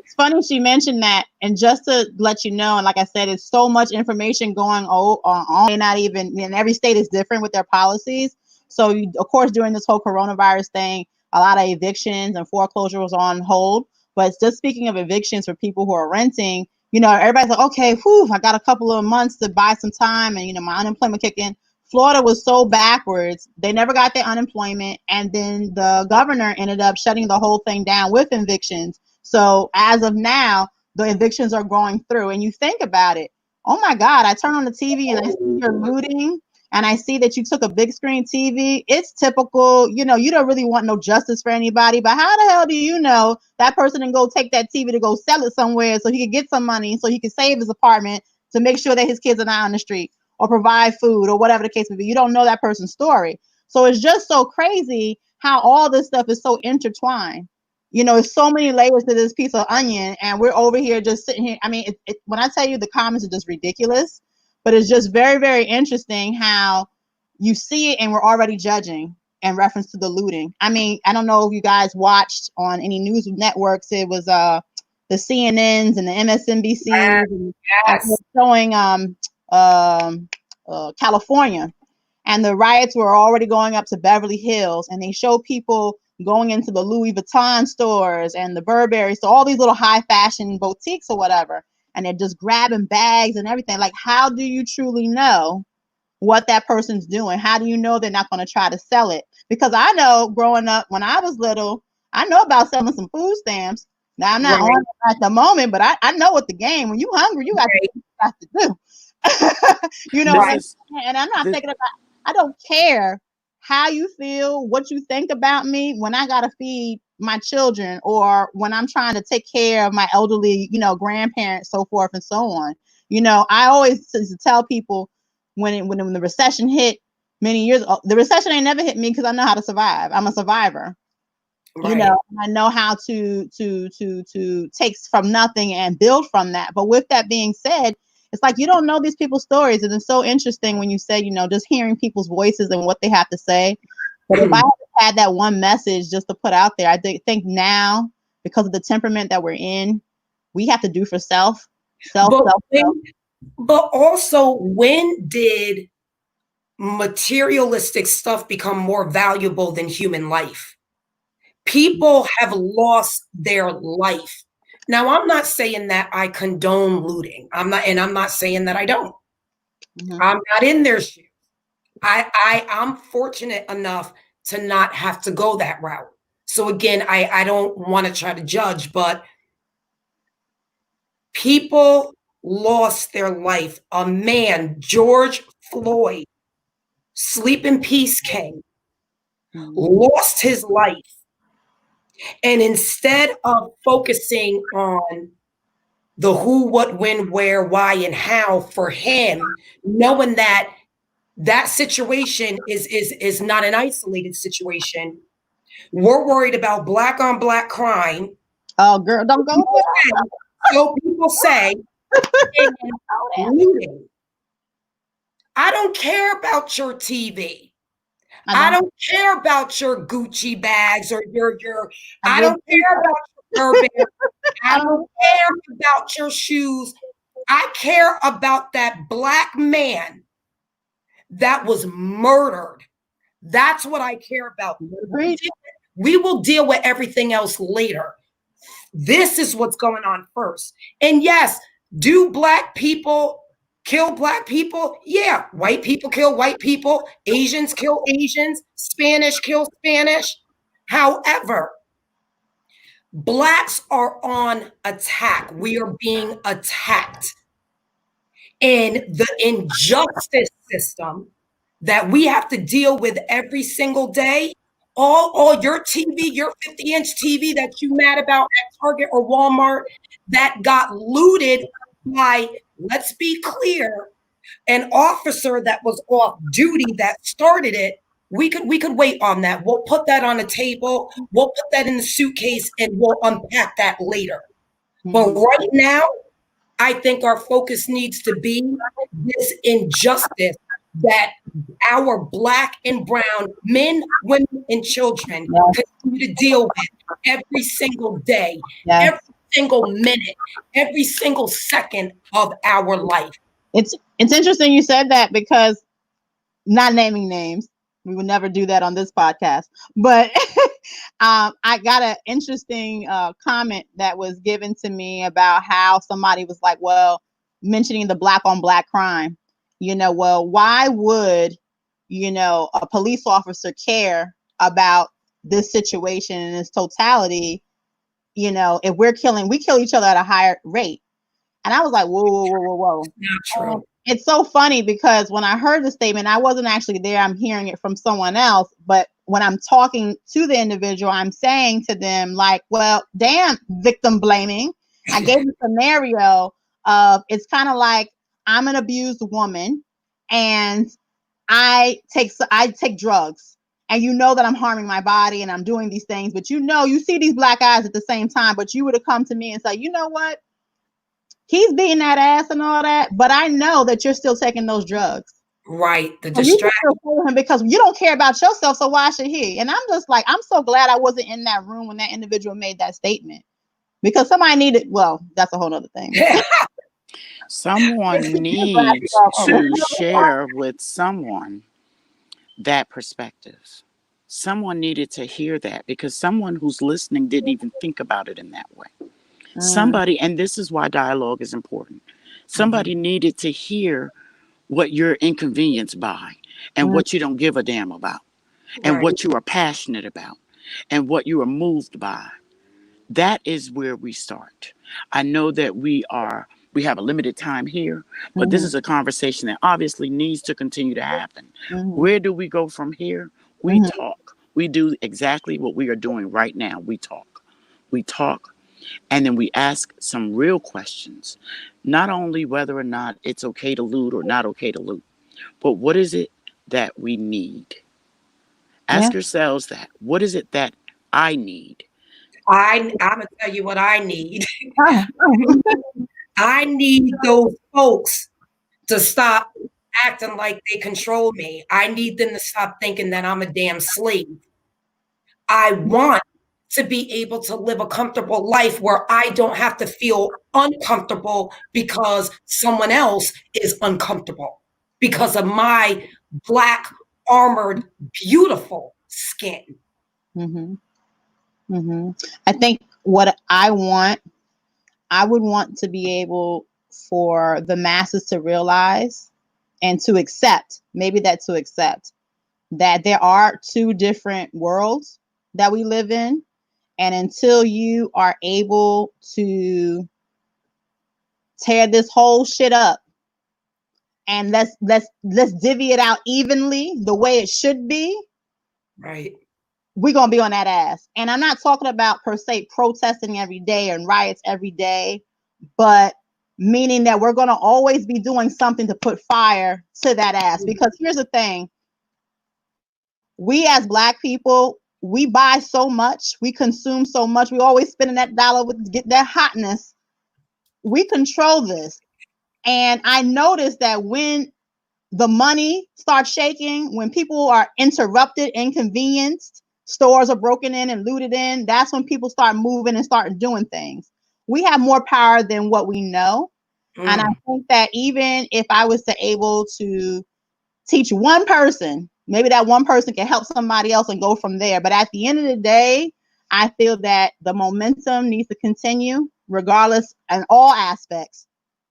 Speaker 1: It's funny she mentioned that, and just to let you know, and like I said, it's so much information going on, not even, and every state is different with their policies. So of course, during this whole coronavirus thing, a lot of evictions and foreclosure was on hold. But just speaking of evictions for people who are renting, You know, everybody's like, okay, whew, I got a couple of months to buy some time, and you know, my unemployment kick in. Florida was so backwards; they never got their unemployment, and then the governor ended up shutting the whole thing down with evictions. So as of now, the evictions are going through, and you think about it. Oh my God! I turn on the TV and I see you're looting, and I see that you took a big screen TV. It's typical. You know, you don't really want no justice for anybody, but how the hell do you know that person didn't go take that TV to go sell it somewhere so he could get some money so he could save his apartment to make sure that his kids are not on the street or provide food or whatever the case may be? You don't know that person's story. So it's just so crazy how all this stuff is so intertwined. You know, there's so many layers to this piece of onion, and we're over here just sitting here. I mean, when I tell you the comments are just ridiculous, but it's just very, very interesting how you see it and we're already judging in reference to the looting. I mean, I don't know if you guys watched on any news networks. It was the CNNs and the MSNBCs and showing California, and the riots were already going up to Beverly Hills, and they show people going into the Louis Vuitton stores and the Burberry, so all these little high fashion boutiques or whatever, and they're just grabbing bags and everything. Like, how do you truly know what that person's doing? How do you know they're not going to try to sell it? Because I know growing up when I was little, I know about selling some food stamps. Now I'm not on it at the moment, but I know what the game. When you hungry, you got to do. You know, and I'm not thinking about. I don't care how you feel, what you think about me when I gotta feed my children or when I'm trying to take care of my elderly, you know, grandparents, so forth and so on. You know, I always used to tell people when the recession hit many years ago, the recession ain't never hit me because I know how to survive. I'm a survivor. Right. You know, I know how to take from nothing and build from that. But with that being said, it's like you don't know these people's stories, and it's so interesting when you say, you know, just hearing people's voices and what they have to say. But if I had that one message just to put out there, I think now, because of the temperament that we're in, we have to do for self.
Speaker 3: But also, when did materialistic stuff become more valuable than human life? People have lost their life. Now, I'm not saying that I condone looting. I'm not saying that I don't. Mm-hmm. I'm not in their shoes. I'm fortunate enough to not have to go that route. So again, I don't want to try to judge, but people lost their life. A man, George Floyd, sleep in peace, King, lost his life. And instead of focusing on the who, what, when, where, why, and how for him, knowing that that situation is not an isolated situation, we're worried about black on black crime.
Speaker 1: Oh, girl, don't go there.
Speaker 3: So people say, looting. I don't care about your TV. I don't care about your Gucci bags or your I don't care about your Burberry. I don't care about your shoes. I care about that black man that was murdered. That's what I care about. We will deal with everything else later. This is what's going on first. And yes, do black people kill black people? Yeah, white people kill white people. Asians kill Asians. Spanish kill Spanish. However, blacks are on attack. We are being attacked. And the injustice system that we have to deal with every single day, all your TV, your 50-inch TV that you mad about at Target or Walmart that got looted by, let's be clear, an officer that was off duty that started it. We could wait on that. We'll put that on the table. We'll put that in the suitcase and we'll unpack that later. Mm-hmm. But right now, I think our focus needs to be this injustice that our black and brown men, women, and children continue to deal with every single day, every single minute, every single second of our life.
Speaker 1: It's interesting you said that, because not naming names, We would never do that on this podcast. But I got an interesting comment that was given to me about how somebody was like, well, mentioning the black on black crime, well, why would, a police officer care about this situation in its totality? If we kill each other at a higher rate. And I was like, whoa.
Speaker 3: Not true.
Speaker 1: It's so funny because when I heard the statement, I wasn't actually there. I'm hearing it from someone else. But when I'm talking to the individual, I'm saying to them like, well, damn, victim blaming. I gave a scenario of, it's kind of like I'm an abused woman and I take drugs, and that I'm harming my body and I'm doing these things, but you see these black eyes at the same time, but you would have come to me and say, you know what? He's beating that ass and all that, but I know that you're still taking those drugs.
Speaker 3: Right. The distraction.
Speaker 1: Because you don't care about yourself, so why should he? And I'm just like, I'm so glad I wasn't in that room when that individual made that statement, because somebody needed, well, that's a whole other thing.
Speaker 2: Someone needs to share with someone that perspective. Someone needed to hear that, because someone who's listening didn't even think about it in that way. Somebody, and this is why dialogue is important. Somebody needed to hear what you're inconvenienced by, and what you don't give a damn about, and what you are passionate about, and what you are moved by. That is where we start. I know that we have a limited time here, but this is a conversation that obviously needs to continue to happen. Where do we go from here? We talk. We do exactly what we are doing right now. We talk, and then we ask some real questions. Not only whether or not it's okay to loot or not okay to loot, but what is it that we need? Ask yourselves that. What is it that I need?
Speaker 3: I'm going to tell you what I need. I need those folks to stop acting like they control me. I need them to stop thinking that I'm a damn slave. I want to be able to live a comfortable life where I don't have to feel uncomfortable because someone else is uncomfortable because of my black, armored, beautiful skin.
Speaker 1: I think what I would want to be able for the masses to realize and to accept that there are two different worlds that we live in. And until you are able to tear this whole shit up and let's divvy it out evenly the way it should be,
Speaker 3: right,
Speaker 1: we're gonna be on that ass. And I'm not talking about per se protesting every day and riots every day, but meaning that we're gonna always be doing something to put fire to that ass. Because here's the thing, we as Black people, we buy so much, we consume so much, we always spending that dollar with get that hotness. We control this. And I noticed that when the money starts shaking, when people are interrupted, inconvenienced, stores are broken in and looted in, that's when people start moving and start doing things. We have more power than what we know. And I think that even if I was to able to teach one person, maybe that one person can help somebody else and go from there. But at the end of the day, I feel that the momentum needs to continue regardless in all aspects,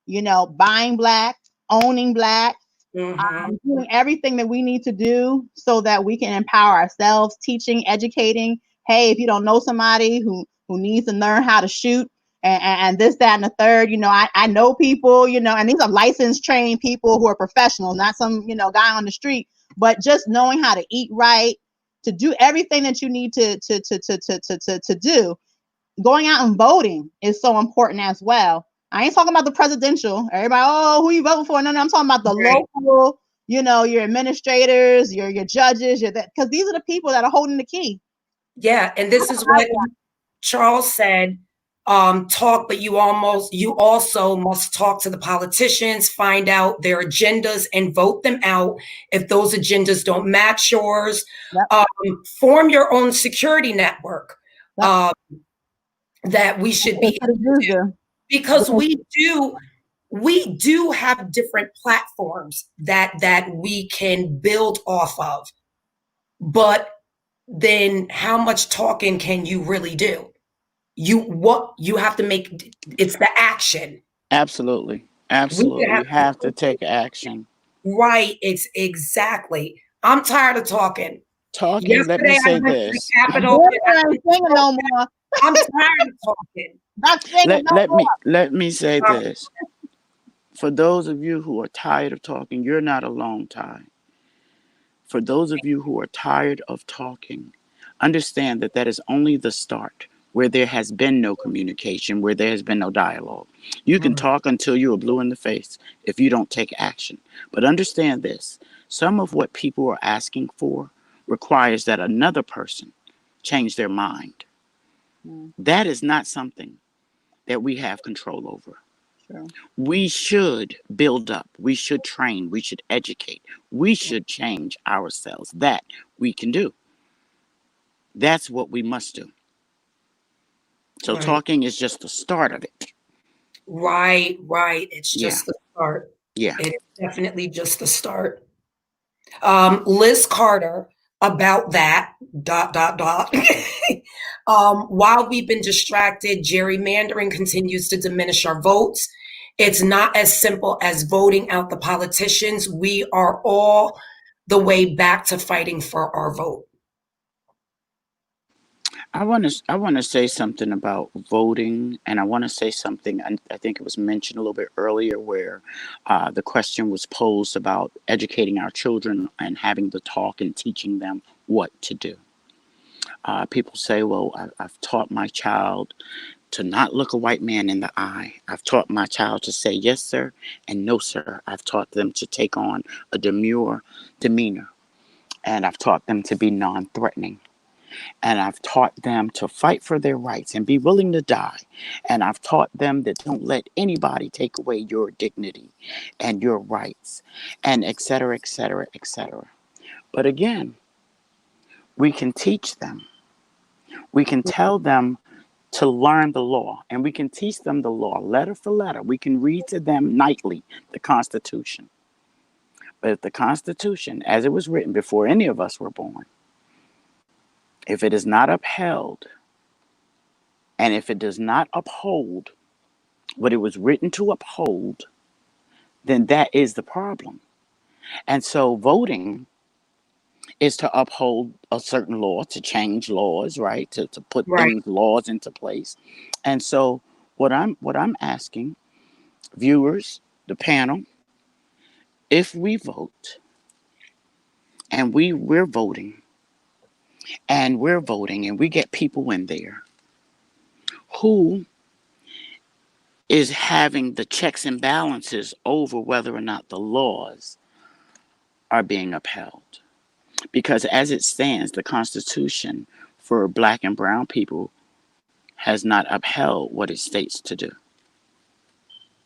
Speaker 1: buying Black, owning Black, doing everything that we need to do so that we can empower ourselves, teaching, educating. Hey, if you don't know somebody who needs to learn how to shoot and this, that, and the third, I know people, and these are licensed, trained people who are professionals, not some, guy on the street, but just knowing how to eat right, to do everything that you need to do. Going out and voting is so important as well. I ain't talking about the presidential. Everybody, oh, who you voting for? No, I'm talking about the local, your administrators, your judges, because these are the people that are holding the key.
Speaker 3: Yeah, and this is what Charles said. Talk, but you also must talk to the politicians, find out their agendas and vote them out. If those agendas don't match yours, form your own security network that we should be able to do. Because we do have different platforms that we can build off of. but then how much talking can you really do? You have to make, it's the action.
Speaker 2: Absolutely.
Speaker 3: We
Speaker 2: Absolutely.
Speaker 3: have
Speaker 2: You have to take action.
Speaker 3: right. It's exactly. I'm tired of talking.
Speaker 2: Talking, let me
Speaker 3: Yesterday I
Speaker 2: say
Speaker 3: went to the
Speaker 2: this.
Speaker 3: Capitol.
Speaker 1: Jennifer ain't singing no more.
Speaker 3: I'm tired of talking.
Speaker 1: Not singing no
Speaker 2: let
Speaker 1: more.
Speaker 2: me let me say
Speaker 3: Um,
Speaker 2: this. For those of you who are tired of talking, you're not alone, Ty. For those of you who are tired of talking, understand that that is only the start, where there has been no communication, where there has been no dialogue. You can talk until you are blue in the face if you don't take action. But understand this, some of what people are asking for requires that another person change their mind. That is not something that we have control over.
Speaker 1: True.
Speaker 2: We should build up. We should train. We should educate. We should change ourselves. That we can do. That's what we must do. So
Speaker 3: right,
Speaker 2: talking is just the start of it.
Speaker 3: right. It's
Speaker 2: Yeah.
Speaker 3: just the start.
Speaker 2: Yeah.
Speaker 3: It's definitely just the start. Liz Carter about that dot. While we've been distracted, gerrymandering continues to diminish our votes. It's not as simple as voting out the politicians. We are all the way back to fighting for our vote.
Speaker 2: I want to say something about voting, and I want to say something. I think it was mentioned a little bit earlier, where the question was posed about educating our children and having the talk and teaching them what to do. People say, "Well, I've taught my child to not look a white man in the eye. I've taught my child to say yes, sir, and no, sir. I've taught them to take on a demure demeanor, and I've taught them to be non-threatening." And I've taught them to fight for their rights and be willing to die. And I've taught them that don't let anybody take away your dignity and your rights, and et cetera, et cetera, et cetera. But again, we can teach them. We can tell them to learn the law, and we can teach them the law letter for letter. We can read to them nightly the Constitution. But if the Constitution, as it was written before any of us were born, if it is not upheld, and if it does not uphold what it was written to uphold, then that is the problem. And so voting is to uphold a certain law, to change laws, right? To put
Speaker 3: Right.
Speaker 2: things, laws into place. And so what I'm asking viewers, the panel, if we vote and we're voting and we get people in there who is having the checks and balances over whether or not the laws are being upheld. Because as it stands, the Constitution for black and brown people has not upheld what it states to do.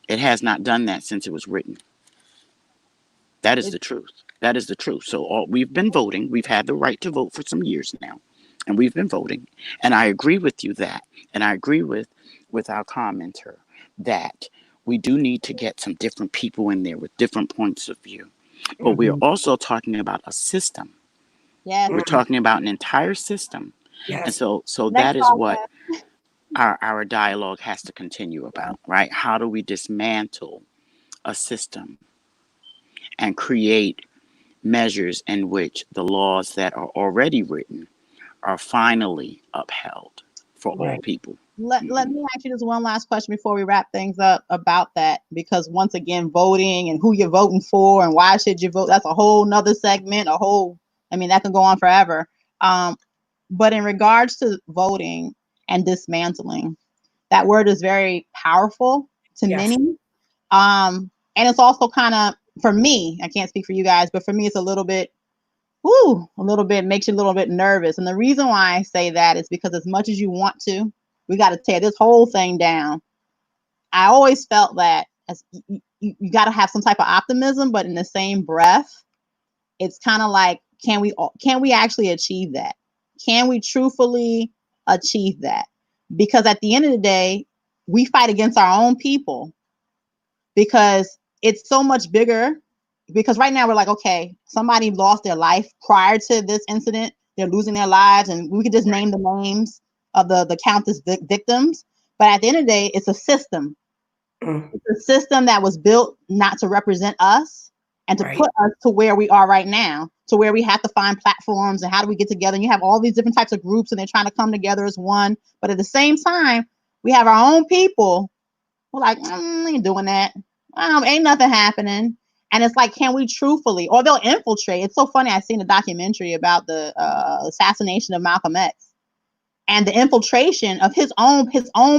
Speaker 2: It has not done that since it was written. That is
Speaker 1: It,
Speaker 2: the truth. That is the truth. So we've been voting. We've had the right to vote for some years now, and we've been voting. And I agree with you that, and I agree with our commenter that we do need to get some different people in there with different points of view. But we're
Speaker 3: Mhm.
Speaker 2: also talking about a system.
Speaker 1: yes.
Speaker 2: We're talking about an entire system. And
Speaker 3: Yes.
Speaker 2: so
Speaker 1: Next
Speaker 2: that is what
Speaker 1: podcast.
Speaker 2: our dialogue has to continue about, right? How do we dismantle a system and create measures in which the laws that are already written are finally upheld for all
Speaker 3: Right.
Speaker 2: people?
Speaker 1: Let me ask you this one last question before we wrap things up about that, because once again, voting and who you're voting for and why should you vote, that's a whole nother segment, I mean, that can go on forever. But in regards to voting and dismantling, that word is very powerful to
Speaker 3: Yes.
Speaker 1: many. And it's also kind of, for me, I can't speak for you guys, but for me, it's a little bit makes you a little bit nervous. And the reason why I say that is because as much as you want to, we got to tear this whole thing down. I always felt that as you got to have some type of optimism, but in the same breath, it's kind of like, can we actually achieve that? Can we truthfully achieve that? Because at the end of the day, we fight against our own people because it's so much bigger because right now we're like, okay, somebody lost their life prior to this incident. They're losing their lives, and we could just name the names of the countless victims. But at the end of the day, it's a system. It's a system that was built not to represent us and to put us to where we are right now, to where we have to find platforms and how do we get together. And you have all these different types of groups and they're trying to come together as one. But at the same time, we have our own people who are like, ain't doing that. Ain't nothing happening. And it's like, can we truthfully, or they'll infiltrate. It's so funny. I seen a documentary about the assassination of Malcolm X. And the infiltration of his own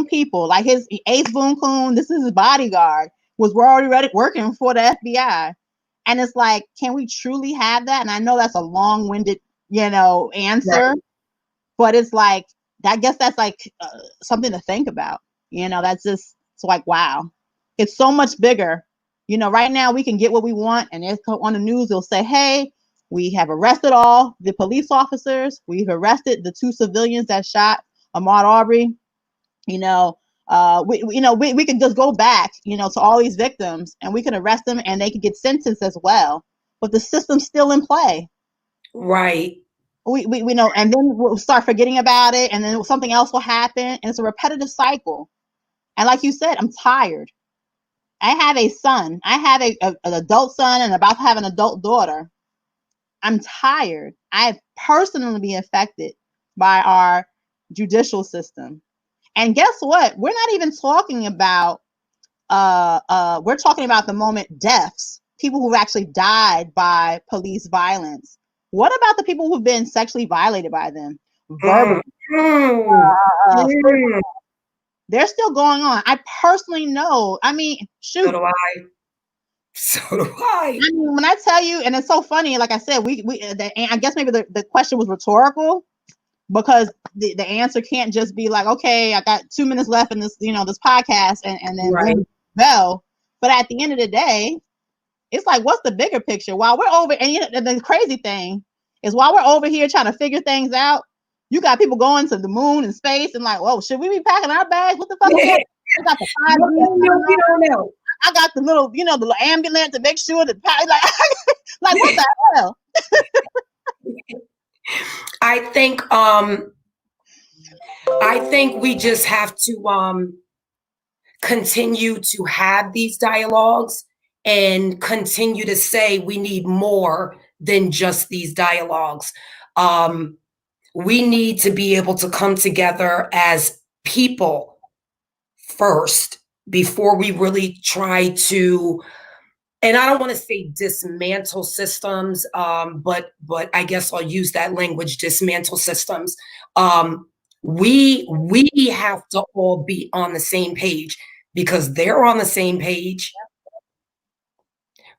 Speaker 1: people, like his Ace Boone Coon, this is his bodyguard, was already working for the FBI. And it's like, can we truly have that? And I know that's a long-winded, answer, but it's like, I guess that's like something to think about. That's just, it's like, wow, it's so much bigger. Right now we can get what we want, and it's on the news, they'll say, hey, we have arrested all the police officers. We've arrested the 2 civilians that shot Ahmaud Arbery. We could just go back, to all these victims, and we can arrest them, and they could get sentenced as well. But the system's still in play.
Speaker 3: Right.
Speaker 1: We know, and then we'll start forgetting about it, and then something else will happen, and it's a repetitive cycle. And like you said, I'm tired. I have a son. I have an adult son and about to have an adult daughter. I'm tired. I've personally been affected by our judicial system. And guess what? We're not even talking about, we're talking about the moment deaths, people who've actually died by police violence. What about the people who've been sexually violated by them? Verbally. They're still going on. I personally know. I mean, shoot.
Speaker 3: So do I.
Speaker 1: I mean, when I tell you, and it's so funny, like I said, I guess maybe the question was rhetorical, because the answer can't just be like, okay, I got 2 minutes left in this, this podcast, and then go. But at the end of the day, it's like, what's the bigger picture? While we're over, and the crazy thing is, while we're over here trying to figure things out, you got people going to the moon and space, and like, whoa, should we be packing our bags? What the fuck? We got the 5G.
Speaker 3: We don't know.
Speaker 1: I got the little, the little ambulance to make sure that, like what the hell?
Speaker 3: I think we just have to continue to have these dialogues and continue to say we need more than just these dialogues. We need to be able to come together as people first before we really try to, and I don't want to say dismantle systems, but I guess I'll use that language, dismantle systems. We have to all be on the same page, because they're on the same page.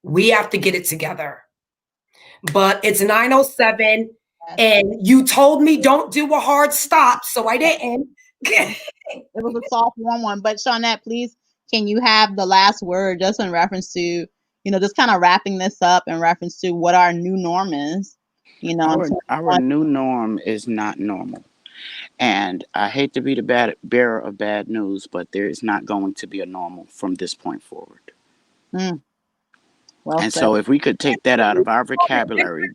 Speaker 3: We have to get it together. But it's 9:07, and you told me don't do a hard stop, so I didn't.
Speaker 1: It was a soft, warm one. But Shawnette, please, can you have the last word just in reference to, just kind of wrapping this up in reference to what our new norm is?
Speaker 2: Our new norm is not normal. And I hate to be the bearer of bad news, but there is not going to be a normal from this point forward.
Speaker 1: Well
Speaker 2: and
Speaker 1: said.
Speaker 2: So if we could take that out of our vocabulary,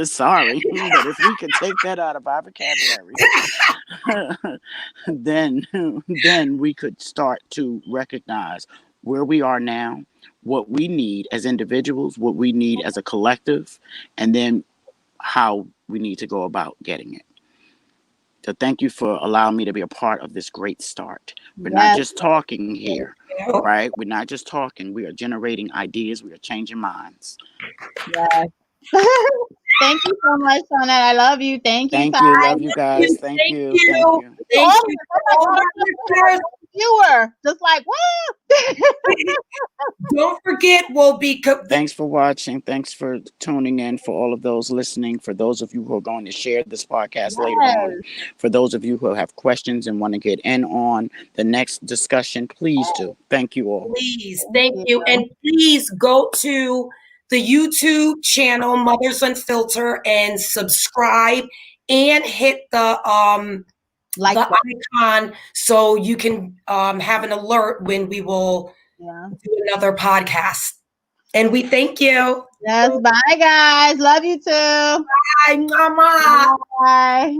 Speaker 2: sorry, but if we could take that out of our vocabulary, then we could start to recognize where we are now, what we need as individuals, what we need as a collective, and then how we need to go about getting it. So thank you for allowing me to be a part of this great start. We're not just talking here, right? We're not just talking. We are generating ideas. We are changing minds.
Speaker 1: Yes. Thank you so much, Shawnette. I love you. Thank you.
Speaker 2: Thank you. Love you guys. Thank you.
Speaker 1: You were just like, what?
Speaker 3: Don't forget, we'll be.
Speaker 2: Thanks for watching. Thanks for tuning in. For all of those listening, for those of you who are going to share this podcast later on, for those of you who have questions and want to get in on the next discussion, please do. Thank you all.
Speaker 3: Please, thank you, and please go to the YouTube channel Mothers Unfiltered and subscribe and hit the icon so you can have an alert when we will do another podcast. And we thank you.
Speaker 1: Yes, bye guys. Love you too.
Speaker 3: Bye, mama.
Speaker 1: Bye.